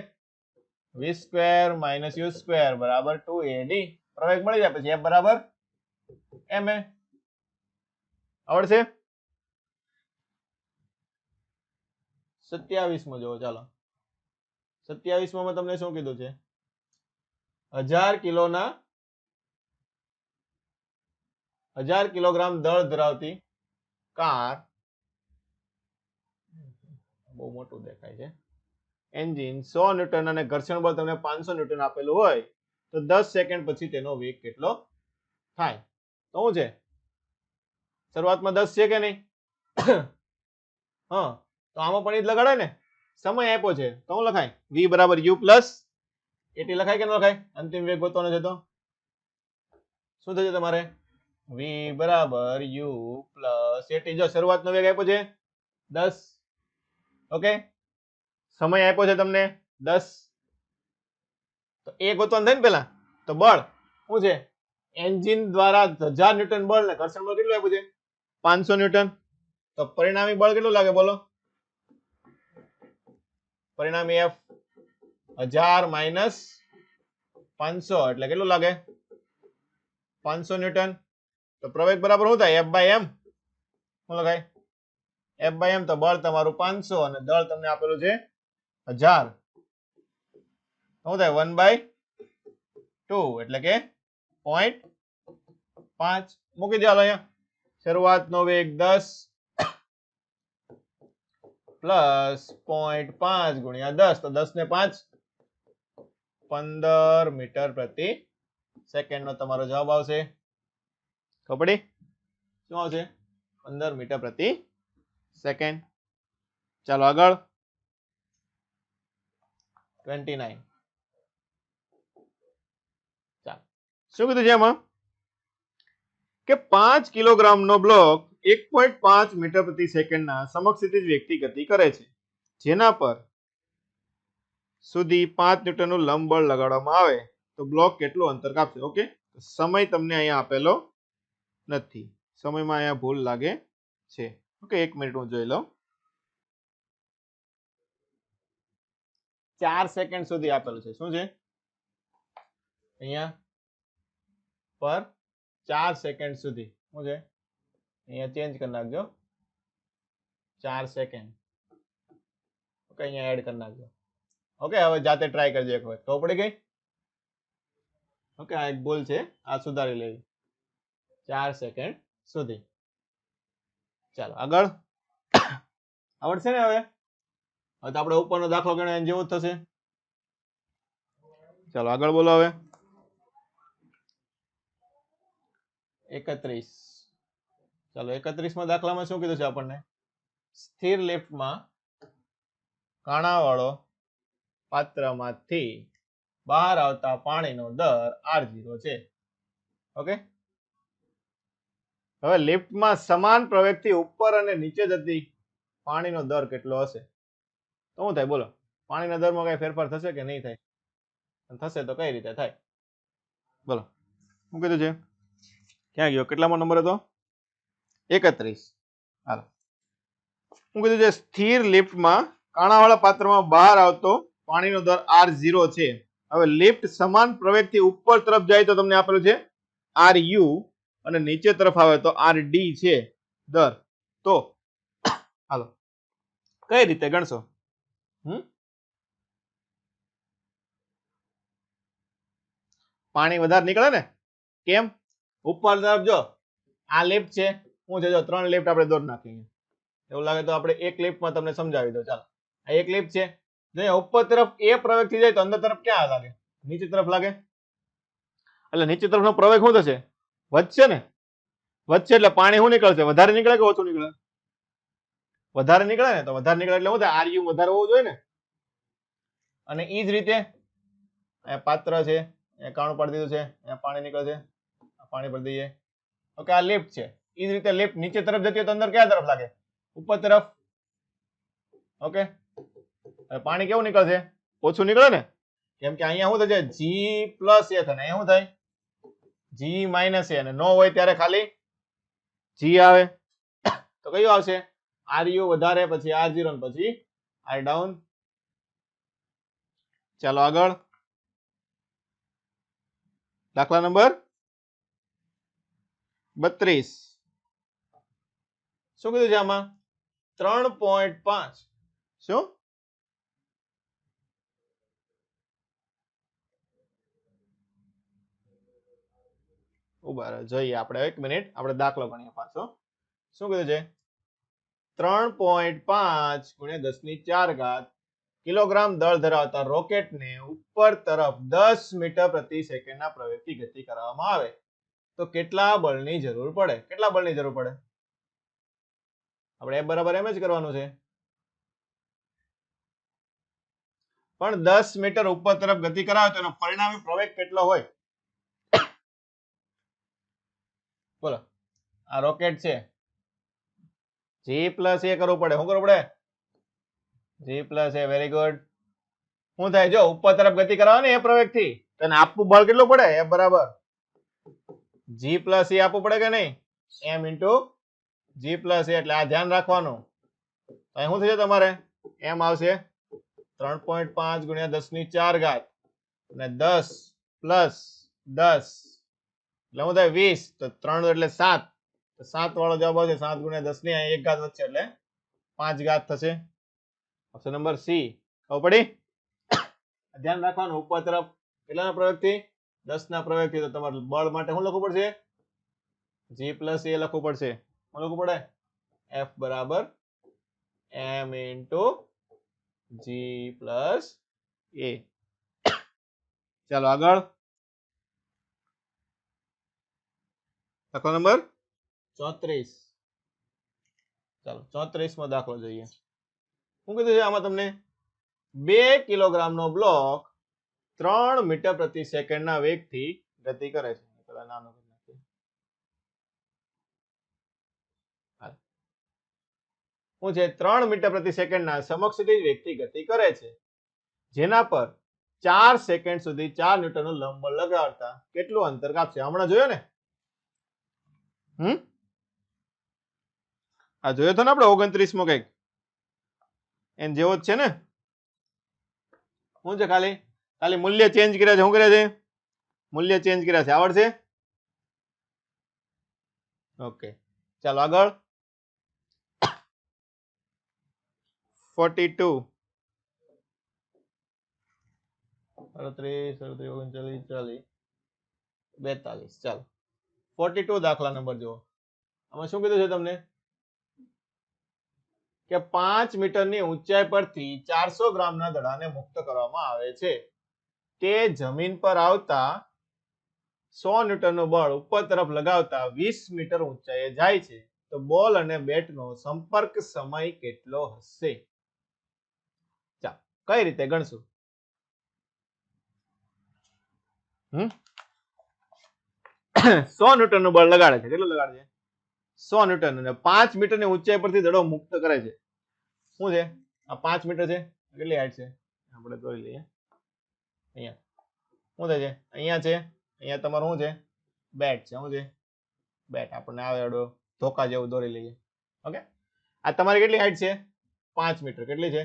20 સ્ક્વેર માઇનસ u સ્ક્વેર બરાબર 2ad. પ્રવેગ મળી જાય પછી F બરાબર ma. આવડશે. 27મો જોવો. ચાલો 27માં તમને શું કીધું છે 1000 કિલોગ્રામ દળ ધરાવતી કાર બહુ મોટું દેખાય છે એન્જિન 100 ન્યૂટન અને ઘર્ષણ બળ તમને 500 ન્યૂટન આપેલું હોય તો 10 સેકન્ડ પછી તેનો વેગ કેટલો થાય. તો શું છે શરૂઆતમાં 10 છે કે નહીં. હા તો આમાં પણ એ જ લગાડે ને. સમય આપ્યો છે તો શું લખાય v બરાબર u પ્લસ at લખાય કે ન લખાય. અંતિમ વેગ ગોતવાનો છે તો શું થશે તમારે v બરાબર u પ્લસ at. જો શરૂઆતનો વેગ આપ્યો છે 10. ઓકે સમય આપ્યો છે તમને 10 તો એ ગોતવાનું થાય ને પેલા. તો બળ શું છે એન્જિન દ્વારા 1000 ન્યૂટન બળ ને ઘર્ષણ બળ કેટલું આપ્યું છે 500 ન્યૂટન. તો પરિણામી બળ કેટલું લાગે બોલો. પરિણામી F 1000 માઇનસ 500 એટલે કેટલું લાગે 500 ન્યૂટન. તો પ્રવેગ બરાબર શું થાય F બાય m. શું લખાય F બાય m. તો બળ તમારું 500 અને દળ તમને આપેલું છે 1000. શું થાય 1/2 એટલે કે 0.5 મૂકી દો અહીંયા. શરૂઆતનો વેગ 10 પ્લસ 0.5 ગુણ્યા 10 તો 10 ને 5 15 મીટર પ્રતિ સેકન્ડ નો તમારો જવાબ આવશે. ખબર પડી શું આવશે 15 મીટર પ્રતિ સેકન્ડ. ચાલો આગળ 29. ચાલો શું કીધું છે એમાં કે 5 કિલોગ્રામ નો બ્લોક 1.5 મીટર પ્રતિ સેકન્ડના સમક્ષિતિજ વેગથી ગતિ કરે છે જેના પર સુધી 5 ન્યૂટનનું લંબ બળ લગાડવામાં આવે તો બ્લોક કેટલું અંતર કાપશે. ઓકે સમય તમને અહીંયા આપેલો નથી. સમયમાં અહીંયા ભૂલ લાગે છે. ઓકે 1 મિનિટ હું જોઈ લઉં. 4 સેકન્ડ સુધી આપેલું છે. શું છે અહીંયા પર 4 સેકન્ડ સુધી. શું છે અહીંયા ચેન્જ કરી નાખજો 4 સેકન્ડ. ઓકે અહીંયા એડ કરી નાખજો. ઓકે હવે જાતે ટ્રાય કરજો એક વખત. ખબર પડી ગઈ. ઓકે આ એક ભૂલ છે આ સુધારી લેવી 4 સેકન્ડ સુધી. ચાલો આગળ આવડશે ને હવે. હવે તો આપણે ઉપરનો દાખલો ગણ્યો જેવો જ થશે. ચાલો આગળ બોલો હવે 31. ચાલો 31 માં દાખલામાં શું કીધું છે આપણને? સ્થિર લિફ્ટમાં કાણાવાળો પાત્રમાંથી બહાર આવતા પાણીનો દર R0 છે. ઓકે, હવે લિફ્ટમાં સમાન પ્રવેગથી ઉપર અને નીચે જતી પાણીનો દર કેટલો હશે? તો શું થાય બોલો? પાણીના દરમાં કઈ ફેરફાર થશે કે નહીં થાય? થશે તો કઈ રીતે થાય બોલો? શું કીધું છે? ક્યાં ગયો? કેટલામો નંબર હતો? 31. હાલો, શું કીધું છે? સ્થિર લિફ્ટમાં કાણાવાળા પાત્રમાં બહાર આવતો પાણીનો દર R0 છે. હવે લિફ્ટ સમાન પ્રવેગથી ઉપર તરફ જાય તો તમને આપેલું છે RU અને નીચે તરફ આવે તો RD છે દર. તો હાલો કઈ રીતે ગણશો? પાણી વધારે નીકળે ને? કેમ? ઉપર તરફ જો આ લિફ્ટ છે, હું છે જો 3 લિફ્ટ આપણે દોડ નાખીએ. એવું લાગે તો આપણે એક લિફ્ટમાં તમને સમજાવી દો. ચાલો, આ એક લિફ્ટ છે, જો ઉપર તરફ એ પ્રવેગથી જાય તો અંદર તરફ ક્યાં લાગે? નીચે તરફ લાગે. એટલે નીચે તરફનો પ્રવેગ શું થશે? વધશે ને? વધશે એટલે પાણી શું નીકળશે? વધારે નીકળે કે ઓછું નીકળે? વધારે નીકળે ને. તો વધારે નીકળે એટલે શું થાય? RU વધારે હોવું જોઈએ ને. અને એ જ રીતે આ પાત્ર છે, એ કાણું પાડી દીધું છે, અહીંયા પાણી નીકળે છે, પાણી ભરી દઈએ. ઓકે, આ લિફ્ટ છે. એ જ રીતે લિફ્ટ નીચે તરફ જતી હોય તો અંદર ક્યાં તરફ લાગે? ઉપર તરફ. ઓકે, પાણી કેવું નીકળશે? ઓછું નીકળે ને. કેમ કે અહીંયા શું થશે? G પ્લસ A થાય. અહીંયા શું થાય? G minus A. અને નો હોય ત્યારે ખાલી G આવે. તો કયું આવશે? RU વધારે, પછી R0 અને પછી R ડાઉન. ચાલો આગળ દાખલા નંબર 32. શું કીધું છે આમાં? 3.5. શું? ઉભા રહો, જોઈએ આપણે 1 મિનિટ. આપણે દાખલો ગણીએ પાછો. શું કીધું છે? 3.5 ગુણ્યા 10⁴ કિલોગ્રામ દળ ધરાવતા રોકેટને ઉપર તરફ 10 મીટર પ્રતિ સેકન્ડના પ્રવેગથી ગતિ કરવામાં આવે તો કેટલા બળની જરૂર પડે? કેટલા બળની જરૂર પડે? આપણે F બરાબર એમ જ કરવાનું છે. પણ 10 મીટર ઉપર તરફ ગતિ કરાવે તો એનો પરિણામી પ્રવેગ કેટલો હોય? બોલો, આ રોકેટ છે, G પ્લસ A કરવું પડે. શું કરવું પડે? G plus A. Very good. શું થાય? જો ઉપર તરફ ગતિ કરાવે ને એ પ્રવેગથી, તો એને આપવું બળ કેટલું પડે? F બરાબર G પ્લસ A આપવું પડે કે નહીં? M into G plus A. એટલે આ ધ્યાન રાખવાનું. અહીં શું થશે તમારે? M આવશે 3.5 ગુણ્યા 10⁴ અને 10 પ્લસ 10 એટલે શું થાય? 20. તો 3 એટલે 7. તો 7 વાળો જવાબ આવશે. 7 ગુણ્યા 10 ની 1 ઘાત વધશે એટલે 5 ઘાત થશે. Option number C. ખબર પડી? ધ્યાન રાખવાનું. ઉપર તરફ કેટલાના પ્રવેગથી? 10 ના પ્રવેગથી. તો તમારે બળ માટે શું લખવું પડશે? G પ્લસ A લખવું પડશે. શું લખવું પડે? F બરાબર M into G plus A. ચાલો આગળ દાખલો નંબર 34. ચાલો 34 માં દાખલો જોઈએ. શું કીધું છે આમાં તમને? 2 કિલોગ્રામનો બ્લોક 3 મીટર પ્રતિ સેકન્ડના વેગથી ગતિ કરે છે. પેલા નાનો કરી નાખીએ. શું છે? 3 મીટર પ્રતિ સેકન્ડના સમક્ષ વેગથી ગતિ કરે છે, જેના પર 4 સેકન્ડ સુધી 4 ન્યૂટનનું લંબ બળ લગાડતા કેટલું અંતર કાપશે? હમણાં જોયો ને? આ જોયો તો ને આપણે 29 માં કઈક એન જેવો જ છે ને. શું છે? ખાલી મૂલ્ય ચેન્જ કર્યા છે. શું કર્યા છે? મૂલ્ય ચેન્જ કર્યા છે. આવડશે? ઓકે, ચાલો આગળ 42. 38, 39, 40, 42. ચાલો 42 દાખલા નંબર જુઓ. આમાં શું કીધું છે તમને? કે 5 મીટરની ઊંચાઈ પરથી 400 ગ્રામના દડાને મુક્ત કરવામાં આવે છે. તે જમીન પર આવતા 100 ન્યૂટનનું બળ ઉપર તરફ લગાવતા 20 મીટર ઊંચાઈએ જાય છે તો બોલ અને બેટનો સંપર્ક સમય કેટલો હશે? ચાલો કઈ રીતે ગણશું? 100 ન્યૂટનનું બળ લગાડે છે. કેટલું લગાડે છે? 100 ન્યૂટન અને 5 મીટરની ઊંચાઈ પરથી દડો મુક્ત કરે છે. શું છે આ? 5 મીટર છે. કેટલી હાઈટ છે આપણે દોરી લઈએ. અહીંયા શું થાય છે? અહીંયા છે, અહીંયા તમારું શું છે? બેટ છે. શું છે? બેટ. આપણને આવે એડો ધોકા જેવું દોરી લઈએ. ઓકે, આ તમારી કેટલી હાઈટ છે? 5 મીટર. કેટલી છે?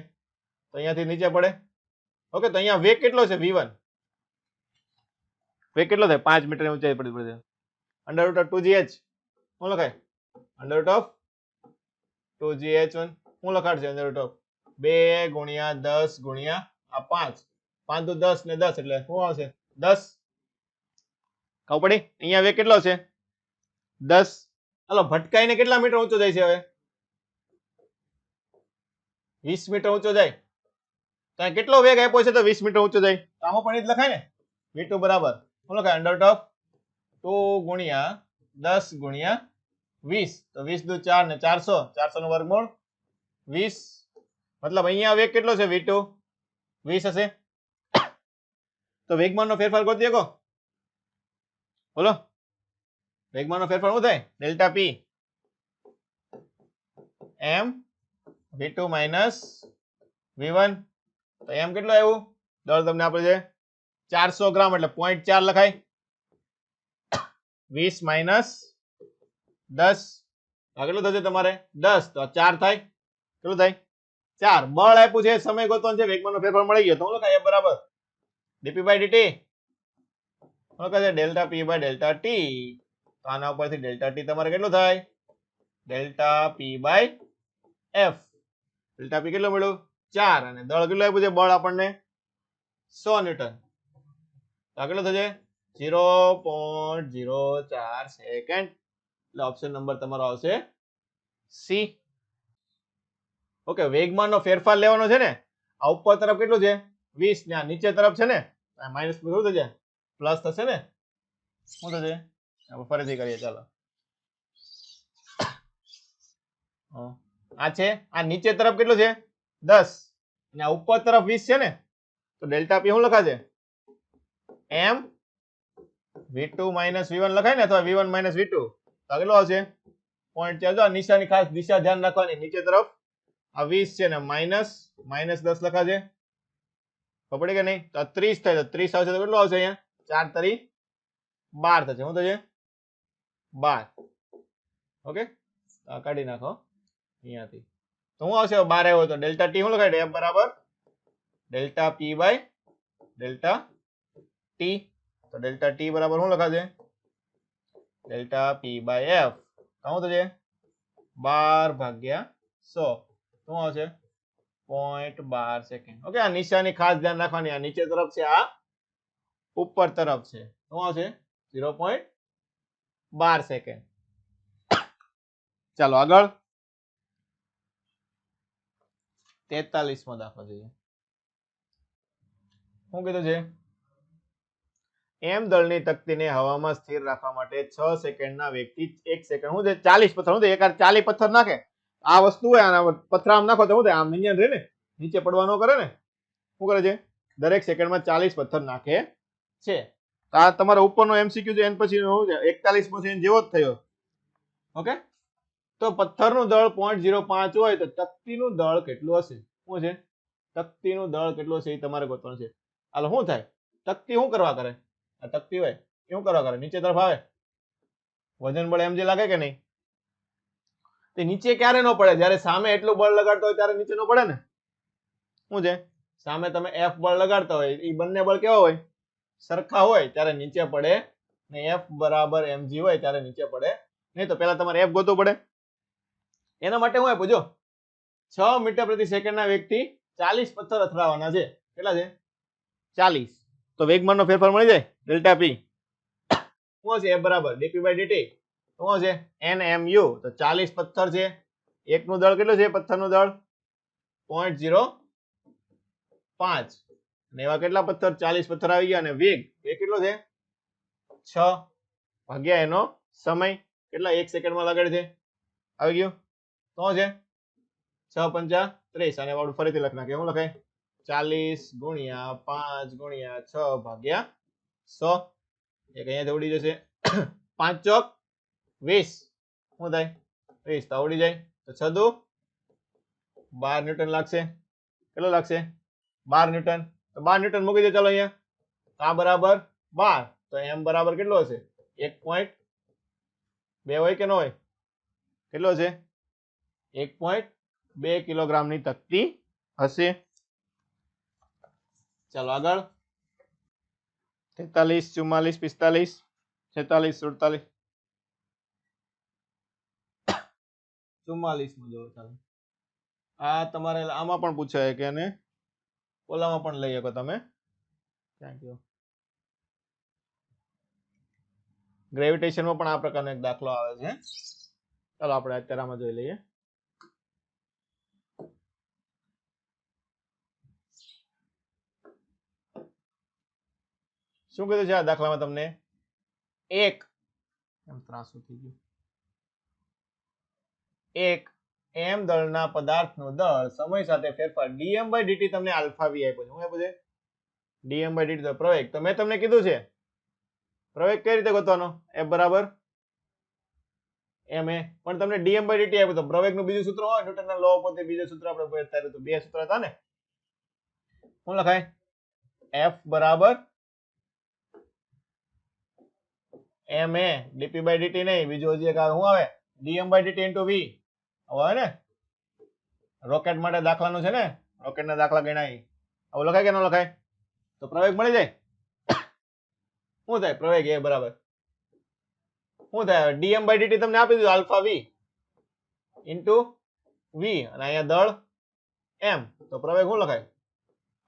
તો અહીંયાથી નીચે પડે. ઓકે, તો અહીંયા વેગ કેટલો છે? v1. વેગ કેટલો થાય? 5 મીટર ઊંચાઈ પડી પડે. અંડર રૂટ ઓફ 2gh શું લખાય? અંડર રૂટ ઓફ 2gh1 શું લખાડશે? અંડર રૂટ ઓફ 2 ગુણ્યા 10 ગુણ્યા આ 5. 5 તો 10 ને 10 એટલે શું આવશે? 10. ખબર પડી? અહીંયા વેગ કેટલો છે? 10. હાલો, ભટકાઈને કેટલા મીટર ઊંચો જાય છે હવે? 20 મીટર ઊંચો જાય. તો કેટલો વેગ આપ્યો છે તો 20 મીટર ઊંચો જાય? તો આમાં પણ એ જ લખાય ને, v2 બરાબર શું લખાય? અંડર રૂટ ઓફ 2 ગુણ્યા 10 ગુણ્યા 20. તો 20 દુ 4 ને 400. 400 નું વર્ગમૂળ 20. મતલબ અહીંયા વેગ કેટલો છે? v2 20 હશે. તો વેગમાનનો ફેરફાર ગોતી શકો? બોલો, વેગમાનનો ફેરફાર શું થાય? Delta p m v2 minus v1. તો m કેટલો આવ્યું? દળ તમને આપે છે 400 ગ્રામ એટલે 0.4 લખાય. 20 માઇનસ 10 આ કેટલું થશે તમારે? 10. તો 4 થાય. કેટલું થાય? 4. બળ આપ્યું છે, સમય ગોતવાનો છે, વેગમાનનો ફેરફાર મળી ગયો તો શું લખાય? બરાબર dp by dt શું લખાય? Delta p by delta t. તો આના ઉપરથી ડેલ્ટા t તમારે કેટલું થાય? Delta p by f. Delta p કેટલું મળ્યું? 4. અને દળ કેટલું આપ્યું છે? બળ આપણને 100 ન્યૂટન. તો આ કેટલું થશે? 0.04 સેકન્ડ. એટલે ઓપ્શન નંબર તમારો આવશે સી. ઓકે, વેગમાનનો ફેરફાર લેવાનો છે ને. આ ઉપર તરફ કેટલું છે? 20 ને આ નીચે તરફ છે ને માઇનસ શું થશે? પ્લસ થશે ને. શું થશે? આપણે ફરીથી કરીએ. ચાલો, આ છે, આ નીચે તરફ કેટલું છે? 10 અને આ ઉપર તરફ 20 છે ને. તો ડેલ્ટા p શું લખાશે? m v2 માઇનસ v1 લખાય ને, અથવા v1 માઇનસ v2. તો કેટલો આવશે? 0.4. નિશાની ખાસ દિશા ધ્યાન રાખવાની. નીચે તરફ આ 20 છે ને માઇનસ 10 લખાશે. ખબર પડી કે નહીં? તો 30 થાય તો 30 આવશે તો કેટલું આવશે? અહીંયા 4 તરી 12 થશે. શું થશે? 12. ઓકે, આ કાઢી નાખો અહીંયાથી. તો શું આવશે? 12 આવ્યો તો ડેલ્ટા t શું લખાય? f બરાબર delta p by delta t. તો ડેલ્ટા t બરાબર શું લખાશે? Delta p by f. શું થશે? 12 ભાગ્યા 100. શું આવશે? 0.12 સેકન્ડ. ઓકે, આ નિશાની ખાસ ધ્યાન રાખવાની. આ નીચે તરફ છે, આ ઉપર તરફ છે. શું આવશે? 0.12 સેકન્ડ. ચાલો આગળ 43મો દાખલો જોઈએ. શું કીધું છે? એમ દળની તકતીને હવામાં સ્થિર રાખવા માટે 6 સેકન્ડના વેગથી 1 સેકન્ડ શું છે? 40 પથ્થર. શું છે? એકાર 40 પથ્થર નાખે. આ વસ્તુ હોય આના પથ્થર આમ નાખો તો શું થાય? આમ મિનિયન રહે ને, નીચે પડવા ન કરે ને. શું કરે છે? દરેક સેકન્ડમાં 40 પથ્થર નાખે છે. તો આ તમારો ઉપરનો એમસીક્યુ છે, એન પછી શું છે? 41મો છે, જેવો જ થયો. ઓકે, તો પથ્થરનું દળ 0.05 હોય તો તકતીનું દળ કેટલું હશે? શું છે? તકતીનું દળ કેટલું હશે એ તમારે ગોતવાનું છે. હાલો, શું થાય? તકતી શું કરવા કરે? આ તકતી હોય એ શું કરવા કરે? નીચે તરફ આવે. વજન બળ એમ જે લાગે કે નહીં? તે નીચે ક્યારે ન પડે? જ્યારે સામે એટલું બળ લગાડતો હોય ત્યારે નીચે ન પડે ને. શું છે? સામે તમે f બળ લગાડતા હોય, એ બંને બળ કેવા હોય? સરખા હોય ત્યારે નીચે પડે ને f બરાબર mg હોય ત્યારે નીચે પડે નહીં. તો પહેલા તમારે f ગોતવું પડે. એના માટે હું આપ્યું જો 6 મીટર પ્રતિ સેકન્ડના વેગથી 40 પથ્થર અથડાવવાના છે. કેટલા છે? 40. તો વેગમાનનો ફેરફાર મળી જાય. ડેલ્ટા p શું હશે? f બરાબર dp by dt. શું હશે? nmu. તો 40 પથ્થર છે. એકનું દળ કેટલું છે? પથ્થરનું દળ 0.05. અને એવા કેટલા પથ્થર 40 પથ્થર આવી ગયા અને વેગ એ કેટલો છે 6 ભાગ્યા એનો સમય કેટલા 1 સેકન્ડમાં લગાડે છે આવી ગયું તો છે 6 પંચા 30 અને વાળું ફરીથી લખ નાખે શું લખાય 40 ગુણ્યા 5 ગુણ્યા 6 ભાગ્યા 100 એક અહીંયા ઉડી જશે 5 ચોક 20 શું થાય 20 તો ઉડી જાય તો 6 દુ 12 ન્યૂટન લાગશે કેટલો લાગશે 12 ન્યૂટન તો 12 ન્યૂટન મૂકી દે ચાલો અહીંયા આ બરાબર 12 તો m બરાબર કેટલો હશે 1.2 હોય કે ન હોય કેટલો છે 1.2 કિલોગ્રામની તકતી હશે ચાલો આગળ 43 44 45 46 47 44 માં જો ચાલો આ તમારે આમાં પણ પૂછાય કે અને ઓલામાં પણ લઈ શકો તમે થેન્ક યુ ગ્રેવિટેશનમાં પણ આ પ્રકારનો એક દાખલો આવે છે ચાલો આપણે અત્યારે આમાં જોઈ લઈએ શું કીધું છે આ દાખલામાં તમને એક એમ ત્રાસું થઈ ગયું એક m દળના પદાર્થનું દળ સમય સાથે ફેરફાર dm/dt તમને આલ્ફા v આપ્યો છે શું આપ્યું છે dm/dt તો પ્રવેગ તો મેં તમને કીધું છે પ્રવેગ કઈ રીતે ગોતવાનો f બરાબર ma પણ તમને dm/dt આપ્યું તો પ્રવેગનું બીજું સૂત્ર હોય ન્યૂટનના લો પોતે બીજું સૂત્ર આપણે અત્યારે તો બે સૂત્ર હતા ને શું લખાય f બરાબર ma dp/dt નહીં બીજું હજી એક આવે શું આવે dm/dt * v હવે ને રોકેટ માટે દાખલાનું છે ને રોકેટના દાખલા ગણાય હવે લખાય કે ન લખાય તો પ્રવેગ મળી જાય શું થાય પ્રવેગ એ બરાબર શું થાય dm/dt તમને આપી દીધું આલ્ફા v ઇન્ટુ v અને અહીંયા દળ m તો પ્રવેગ શું લખાય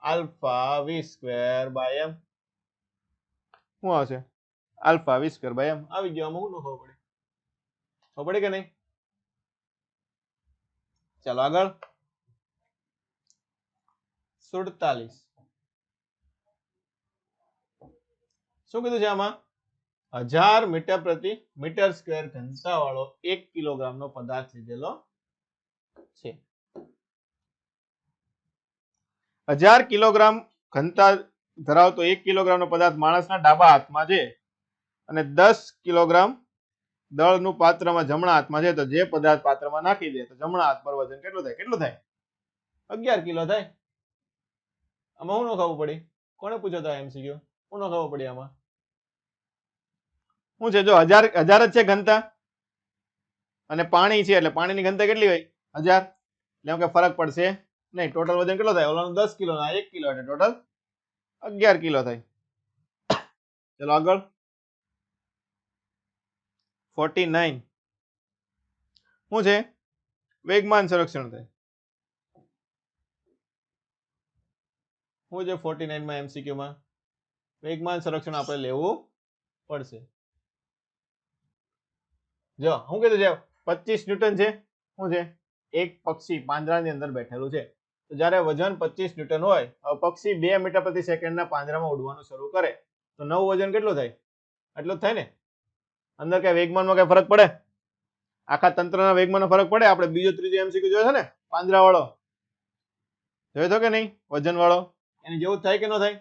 આલ્ફા v²/m શું આવશે આલ્ફા v²/m આવી ગયો આમાં શું ખબર પડે કે નહીં ચાલો આગળ 47 શું કીધું છે આમાં 1000 મીટર પ્રતિ મીટર સ્ક્વેર ઘનતા વાળો 1 કિલોગ્રામનો પદાર્થ લીધેલો છે 1000 કિલોગ્રામ ઘનતા ધરાવતો 1 કિલોગ્રામનો પદાર્થ માણસના ડાબા હાથમાં છે અને 10 કિલોગ્રામ દળનું પાત્રમાં જમણા હાથમાં છે તો જે પદાર્થ પાત્રમાં નાખી દે તો જમણા હાથ પર વજન કેટલું થાય 11 કિલો થાય આમાં હું ન ખબર પડી કોને પૂછ્યો તો એમસીક્યુ હું ન ખબર પડી આમાં શું છે જો 1000 જ છે ઘનતા અને પાણી છે એટલે પાણીની ઘનતા કેટલી હોય 1000 એટલે એમ કે ફરક પડશે નહીં ટોટલ વજન કેટલો થાય ઓલાનું 10 કિલો ના 1 કિલો એટલે ટોટલ 11 કિલો થાય ચલો આગળ 49 શું છે વેગમાન સંરક્ષણ થાય શું છે 49 માં એમસીક્યુ માં વેગમાન સંરક્ષણ આપણે લેવું પડશે જો શું કીધું છે 25 ન્યૂટન છે શું છે એક પક્ષી પાંજરાની અંદર બેઠેલું છે તો જ્યારે વજન 25 ન્યૂટન હોય હવે પક્ષી 2 મીટર પ્રતિ સેકન્ડના પાંજરામાં ઉડવાનું શરૂ કરે તો નવું વજન કેટલું થાય એટલું જ થાય ને અંદર કઈ વેગમાનમાં કઈ ફરક પડે આખા તંત્રના વેગમાનનો ફરક પડે આપણે બીજો ત્રીજો એમસીક્યુ જોયો છે ને પાંજરા વાળો જોયો તો કે નહીં વજન વાળો એની જેવું થાય કે ન થાય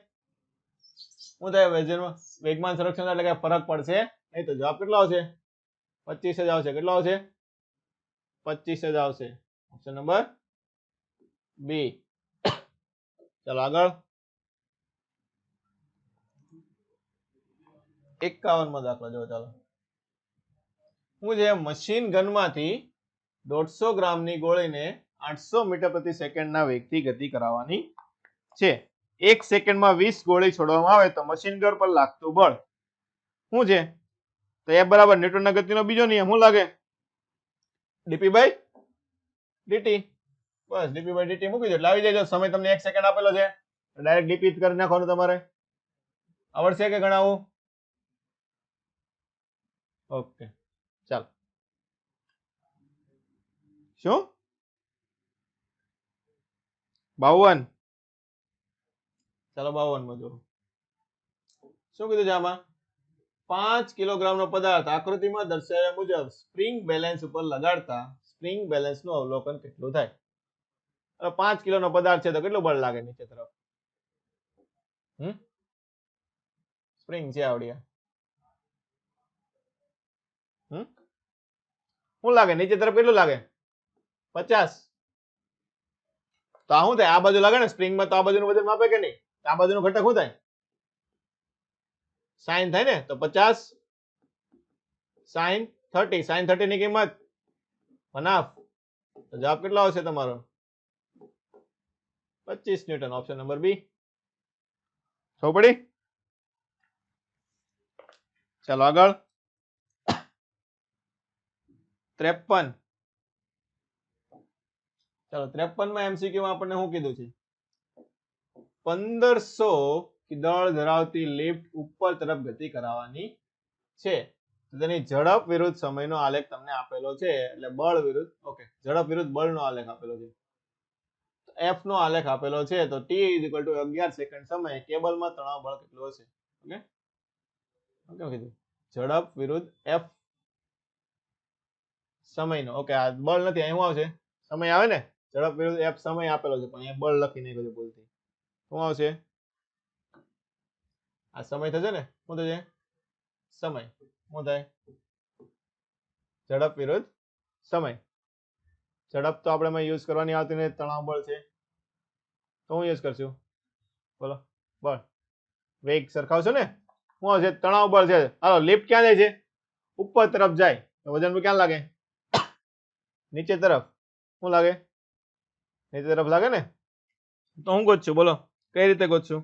શું થાય વજનમાં વેગમાન સંરક્ષણ એટલે કઈ ફરક પડશે નહીં તો જવાબ કેટલો આવશે 25 જ આવશે કેટલો આવશે 25 જ આવશે ઓપ્શન નંબર બી ચાલો આગળ 51 માં દાખલો જો ચાલો શું છે મશીન ગનમાંથી 150 ગ્રામની ગોળીને 800 મીટર પ્રતિ સેકન્ડના વેગથી ગતિ કરાવવાની છે 1 સેકન્ડમાં 20 ગોળી છોડવામાં આવે તો મશીન ગન પર લાગતું બળ શું છે તો એ બરાબર ન્યૂટનના ગતિનો બીજો નિયમ શું લાગે dp/dt બસ dp/dt મૂકી દો એટલે આવી જાય સમય તમને 1 સેકન્ડ આપેલો છે ડાયરેક્ટ dp કરી નાખવાનું તમારે આવડશે કે ગણાવું ઓકે ચાલો શું 52 ચાલો 52 માં જો શું કીધું છે આમાં 5 કિલોગ્રામનો પદાર્થ આકૃતિમાં દર્શાવ્યા મુજબ સ્પ્રિંગ બેલેન્સ ઉપર લગાડતા સ્પ્રિંગ બેલેન્સનું અવલોકન કેટલું થાય? હવે 5 કિલોનો પદાર્થ છે તો કેટલું બળ લાગે નીચે તરફ? સ્પ્રિંગ છે આવડિયા શું લાગે નીચે તરફ કેટલું લાગે? 50. તો આ શું થાય? આ બાજુ લાગે ને સ્પ્રિંગમાં, તો આ બાજુનું વજન માપે કે નહીં? આ બાજુનો ઘટક શું થાય? સાઇન થાય ને, તો 50 સાઇન 30. સાઇન 30 ની કિંમત 1/2. તો જવાબ કેટલો આવશે તમારો? 25 ન્યૂટન. ઓપ્શન નંબર બી. ખબર પડી? ચાલો આગળ 53. ચાલો 53 માં એમસીક્યુ માં આપણને શું કીધું છે? 1500 દળ ધરાવતી લિફ્ટ ઉપર તરફ ગતિ કરાવવાની છે. તેની ઝડપ વિરુદ્ધ સમયનો આલેખ તમને આપેલો છે. એટલે બળ વિરુદ્ધ ઝડપ વિરુદ્ધ બળનો આલેખ આપેલો છે. F નો આલેખ આપેલો છે. તો t = 11 સેકન્ડ સમયે કેબલમાં તણાવ બળ કેટલું હશે? ઓકે કીધું ઝડપ વિરુદ્ધ F સમયનો. આ બળ નથી, અહીં શું આવશે? સમય આવે ને. ઝડપ વિરુદ્ધ F સમય આપેલો છે પણ અહીંયા બળ લખી નાખ્યું છે ભૂલથી. શું આવશે? આ સમય થશે ને. શું થશે? સમય. શું થાય? ઝડપ વિરુદ્ધ સમય. ઝડપ તો આપણે યુઝ કરવાની આવતી ને, તણાવ બળ છે તો હું યુઝ કરશું? બોલો. બળ વેગ સરખાવશો ને. શું આવશે? તણાવ બળ છે. હાલો લિફ્ટ ક્યાં જાય છે? ઉપર તરફ જાય તો વજન ક્યાં લાગે? નીચે તરફ. શું લાગે? નીચે તરફ લાગે ને. તો હું ગોતશું? બોલો કઈ રીતે ગોતશું?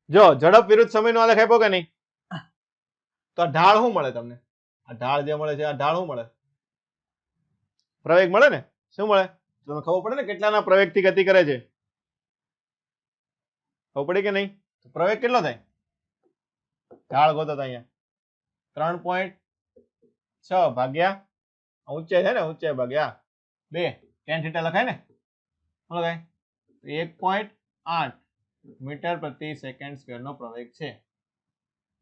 જો ઝડપ વિરુદ્ધ સમયનો આલેખ આપ્યો કે નહીં, તો આ ઢાળ શું મળે તમને? આ ઢાળ જે મળે છે, આ ઢાળ શું મળે? પ્રવેગ મળે ને. શું મળે? તમને ખબર પડે ને કેટલાના પ્રવેગથી ગતિ કરે છે. ખબર પડી કે નહીં? પ્રવેગ કેટલો થાય? ઢાળ ગોતો તો અહીંયા 3.6 ભાગ્યા ઊંચાઈ છે ને, ઊંચાઈ ભાગ્યા 2 tan θ લખાય ને. શું લખાય? 1.8 મીટર પ્રતિ સેકન્ડ સ્ક્વેર નો પ્રવેગ છે.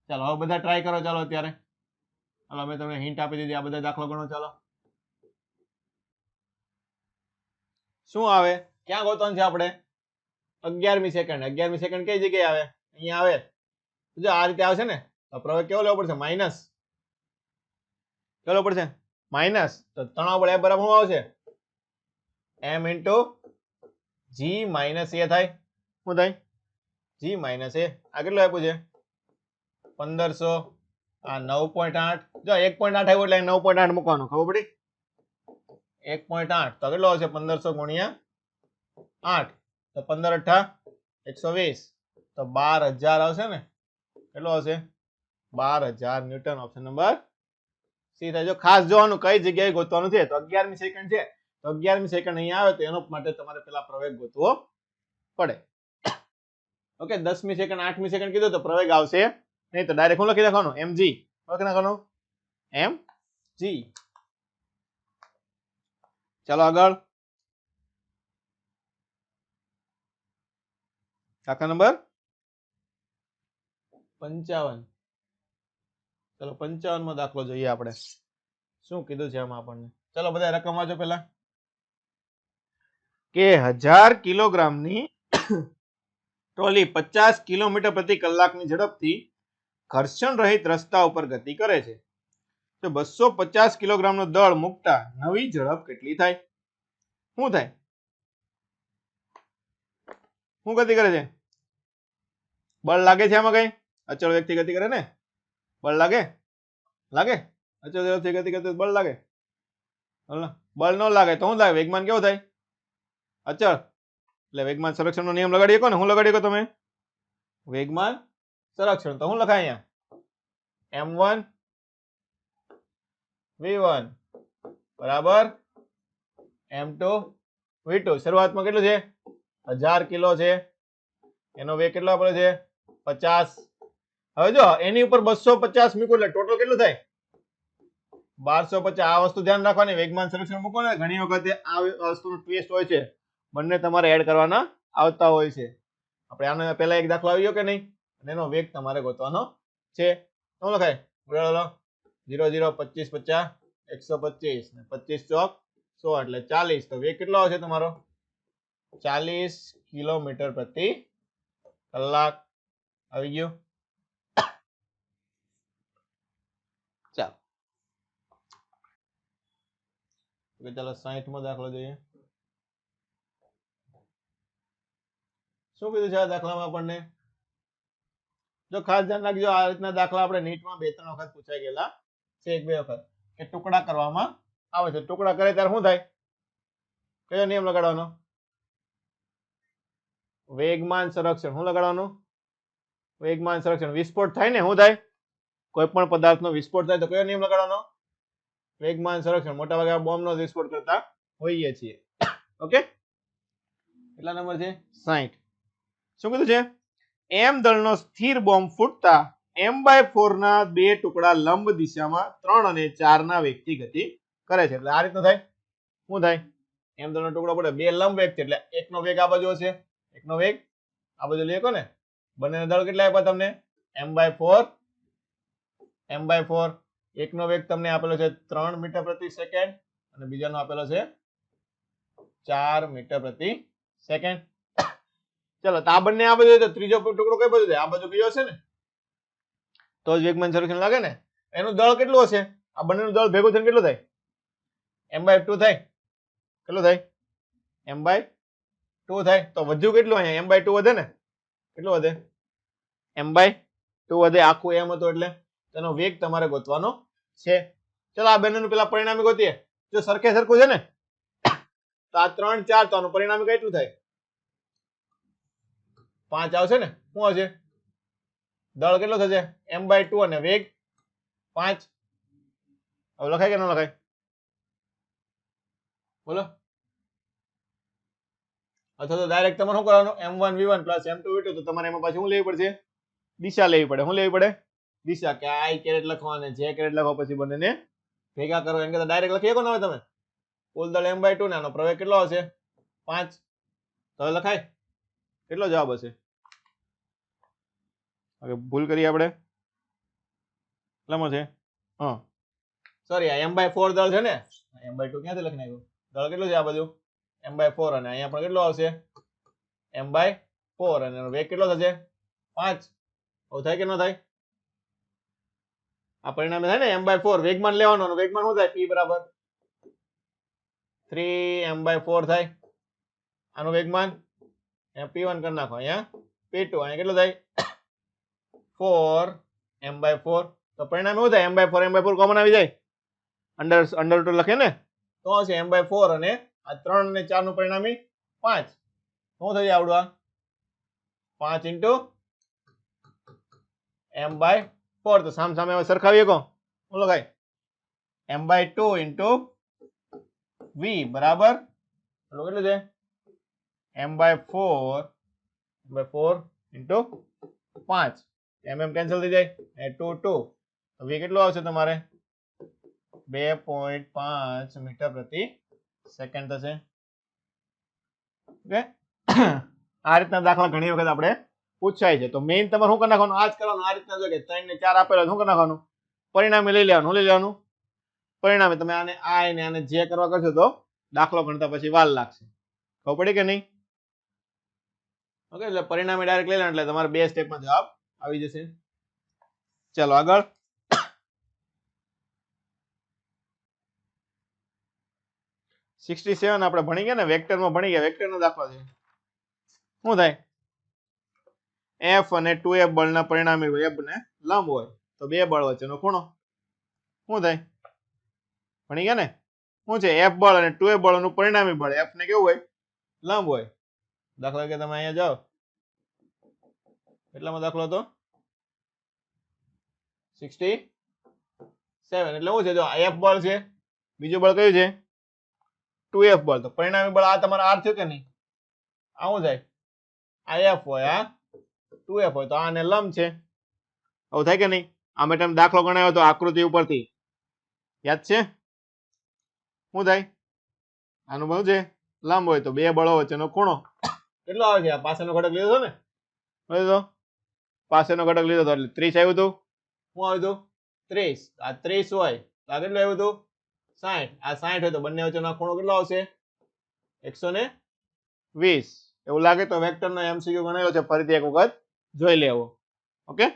ચાલો હવે બધા ટ્રાય કરો. ચાલો અત્યારે ચાલો મેં તમને હિન્ટ આપી દીધી. આ બધા દાખલો ગણો. ચાલો શું આવે? ક્યાં ગોતવાનું છે આપણે? 11મી સેકન્ડ. 11મી સેકન્ડ કઈ જગ્યાએ આવે? અહીંયા આવે. જો આ રીતે આવશે ને તો પ્રવેગ કેવો લેવો પડશે? માઇનસ. કેવો લેવો પડશે? માઇનસ. તો તણાવ બળ F બરાબર શું આવશે? m * g - a થાય. શું થાય? g - a. આ કેટલું આપ્યું છે? 1500. આ 9.8. જો 1.8 આવ્યું એટલે 9.8 મૂકવાનું. ખબર પડી? 1.8 તો કેટલો આવશે? 1500 ગુણ્યા 8 તો 15 * 8 120 તો 12000 આવશે ને. કેટલો આવશે? 12000 ન્યૂટન. ઓપ્શન નંબર સી થાય. જો ખાસ જોવાનું કઈ જગ્યાએ ગોતવાનું છે. તો 11મી સેકન્ડ છે તો 11મી સેકન્ડ અહીંયા આવે તો એનો માટે તમારે પેલા પ્રવેગ ગોતવો પડે. ઓકે 10મી સેકન્ડ 8મી સેકન્ડ કીધું તો પ્રવેગ આવશે નહીં, તો ડાયરેક્ટ શું લખી નાખવાનું? mg લખી નાખવાનું. mg. ચાલો આગળ દાખલા નંબર 55. ચલો 55 માં દાખલો જોઈએ આપણે. શું કીધું છે આમાં આપણને? ચલો બધા રકમ વાંચો પેલા. કે 1000 કિલોગ્રામની ટ્રોલી 50 કિલોમીટર પ્રતિ કલાકની ઝડપથી ઘર્ષણ રહિત રસ્તા ઉપર ગતિ કરે છે. તો 250 કિલોગ્રામનો દળ મૂકતા નવી ઝડપ કેટલી થાય? શું થાય? શું ગતિ કરે છે? બળ લાગે છે આમાં? કઈ અચળ વેગથી ગતિ કરે ને. બળ લાગે? અચળ વેગથી ગતિ કરતી બળ લાગે? બળ ન લાગે તો શું થાય? વેગમાન કેવો થાય? અચળ. એટલે વેગમાન સંરક્ષણનો નિયમ લગાડી શકો ને. હું લગાડી શકો તમે? વેગમાન સંરક્ષણ. તો હું લખાય અહીંયા? m1 v1 બરાબર m2 v2. શરૂઆતમાં કેટલું છે? 1000 કિલો છે. એનો વેગ કેટલો આપેલો છે? 50. હવે જો એની ઉપર 250 મૂકો એટલે ટોટલ કેટલું થાય? 1250. આ વસ્તુ ધ્યાન રાખવાની. વેગમાન સંરક્ષણ મૂકો ને ઘણી વખતે આ વસ્તુનું ટ્વિસ્ટ હોય છે. બંને તમારે એડ કરવાના આવતા હોય છે. આપણે આનો પહેલા એક દાખલો આવ્યો કે નહીં, અને એનો વેગ તમારે ગોતવાનો છે. શું લખાય? 0 0 25 50 125 ને 25 ચોક 100 એટલે 40. તો વેગ કેટલો આવશે તમારો? 40 કિલોમીટર પ્રતિ કલાક આવી ગયું. ચાલો ચાલો 60 માં દાખલો જોઈએ. શું કીધું છે આ દાખલામાં આપણને? જો ખાસ ધ્યાન રાખજો, આ રીતના દાખલા આપણે નીટમાં 2-3 વખત પૂછાઈ ગયેલા છે, 1-2 વખત, કે ટુકડા કરવામાં આવે છે. ટુકડા કરે ત્યારે શું થાય? કયો નિયમ લગાડવાનો? વેગમાન સંરક્ષણ. શું લગાડવાનું? વેગમાન સંરક્ષણ. વિસ્ફોટ થાય ને, શું થાય? કોઈ પણ પદાર્થનો વિસ્ફોટ થાય તો કયો નિયમ લગાડવાનો? વેગમાન સંરક્ષણ. મોટા ભાગે બોમ્બનો વિસ્ફોટ કરતા હોઈએ છીએ. ઓકે, કેટલા નંબર છે? 60. શું કીધું છે? m દળનો સ્થિર બોમ્બ ફૂટતા m/4 ના બે ટુકડા લંબ દિશામાં 3 અને 4 ના વેગથી ગતિ કરે છે. એટલે આ રીતનું થાય. શું થાય? m દળનો ટુકડો પડે, બે લંબ વેગ છે, એટલે એકનો વેગ આ બાજુ હશે, એકનો વેગ આ બાજુ લઈ શકો ને. બંનેના દળ કેટલા આપ્યા તમને? m/4. એકનો વેગ તમને આપેલો છે 3 મીટર પ્રતિ સેકન્ડ અને બીજાનો આપેલો છે 4 મીટર પ્રતિ સેકન્ડ. ચલો, તો આ બંને આ બાજુ તો ત્રીજો ટુકડો કઈ બાજુ જાય? આ બાજુ ગયો હશે ને, તો જ વેગમાન સંરક્ષણ લાગે ને. એનું દળ કેટલું હશે? આ બંનેનું દળ ભેગું થઈને કેટલું થાય? m/2 થાય. કેટલું થાય? m/2 થાય. તો વધ્યું કેટલું? અહીંયા m/2 વધે ને. કેટલું વધે? m/2 વધે. આખું m હતું એટલે તેનો વેગ તમારે ગોતવાનો છે. ચલો, આ બંનેનું પેલા પરિણામી ગોતીએ. જો સરખે સરખું છે ને, તો આ 3 4, તો આનું પરિણામી કેટલું થાય? 5 આવશે ને. શું આવશે? દળ કેટલો થશે? m/2 અને વેગ 5. હવે લખાય કે ન લખાય? બોલો. અથવા તો ડાયરેક્ટ તમારે શું કરવાનું? m1 v1 plus m2 v2. તો તમારે એમાં પાછી શું લેવી પડશે? દિશા લેવી પડે. શું લેવી પડે? દિશા. કે i કેરેટ લખવા અને j કેરેટ લખવા, પછી બંનેને ભેગા કરો. એમ કે ડાયરેક્ટ લખી શકો ને. હવે તમે કુલ દળ m/2 ને આનો પ્રવેગ કેટલો હશે? 5. તો હવે લખાય. કેટલો જવાબ હશે? ઓકે, ભૂલ કરી આપણે. કેટલામાં છે? હા, સોરી, આ m/4 દળ છે ને. m/2 ક્યાંથી લખી નાખ્યું? દળ કેટલું છે આ બાજુ? m/4. અને અહીંયા પણ કેટલો આવશે? m/4. અને એનો વેગ કેટલો થશે? 5. હવે થાય કે ન થાય? આ પરિણામે થાય ને m/4. વેગમાન લેવાનો, અને વેગમાન શું થાય? p બરાબર 3m/4 થાય. આનું વેગમાન p1 કરી નાખો, અહીંયા p2. અહીંયા કેટલું થાય? 4m/4. તો પરિણામે શું થાય? m/4 કોમન આવી જાય, અંડર રૂટ લખે ને, તો હશે m/4. અને આ 3 અને 4 નું પરિણામી 5. શું થઈ જાય આવડું? આ 5 ઇન્ટુ m/4. તો સામ સામે હવે સરખાવીએ. કો શું લખાય? m/2 ઇન્ટુ v બરાબર કેટલું છે? m/4 into 5. m કેન્સલ થઈ જાય. 2 2. તો v કેટલું આવશે તમારે? 2.5 મીટર પ્રતિ સેકન્ડ થશે. ઓકે, આ રીતના દાખલા ઘણી વખત આપણે પૂછાય છે. તો મેઇન તમારે શું કરી નાખવાનું? આ જ કરવાનું. આ રીતના જો કે 3 ને 4 આપેલા, શું કરી નાખવાનું? પરિણામે લઈ લેવાનું. લઈ લેવાનું પરિણામે. તમે આને આ ને આને જે કરવા કરશો તો દાખલો ગણતા પછી વાર લાગશે. ખબર પડી કે નહીં? ઓકે, એટલે પરિણામે ડાયરેક્ટ લઈ લેવાનું, એટલે તમારે 2 સ્ટેપમાં જવાબ આવી જશે. ચાલો આગળ. $67 આપણે ભણી ગયા ને, વેક્ટરમાં ભણી ગયા. વેક્ટરનો દાખલો છે. શું થાય? f અને 2f બળના પરિણામી વેબ ને લંબ હોય તો બે બળ વચ્ચેનો ખૂણો શું થાય? ભણી ગયા ને. શું છે? f બળ અને 2f બળનું પરિણામી બળ f ને કેવું હોય? લંબ હોય. દાખલા કે તમે અહીંયા જાઓ, કેટલામાં દાખલો હતો? 67. એટલે શું છે? જો f બળ છે, બીજું બળ કયું છે? 2f બળ. તો પરિણામી બળ આ તમારા r છે કે નહીં? આ શું થાય? આ f હોય, આ 2f હોય, તો આને લંબ છે. આવું થાય કે નહીં? આમે તમે દાખલો ગણાવ્યો તો આકૃતિ ઉપરથી યાદ છે? શું થાય? આનું બહુ છે લાંબો હોય તો બે બળો વચ્ચેનો ખૂણો કેટલો આવે છે? આ પાસેનો ઘટક લીધો હતો ને, લીધો પાસેનો ઘટક લીધો હતો એટલે 30 આવ્યું હતું. શું આવ્યું હતું? 30. આ 30 હોય તો આ કેટલું આવ્યું હતું? 60. આ 60 હોય તો બંને વચ્ચેનો ખૂણો કેટલો આવશે? 120. એવું લાગે તો વેક્ટરનો MCQ ગણેલો છે, ફરીથી એક વખત જોઈ લેવો. ઓકે.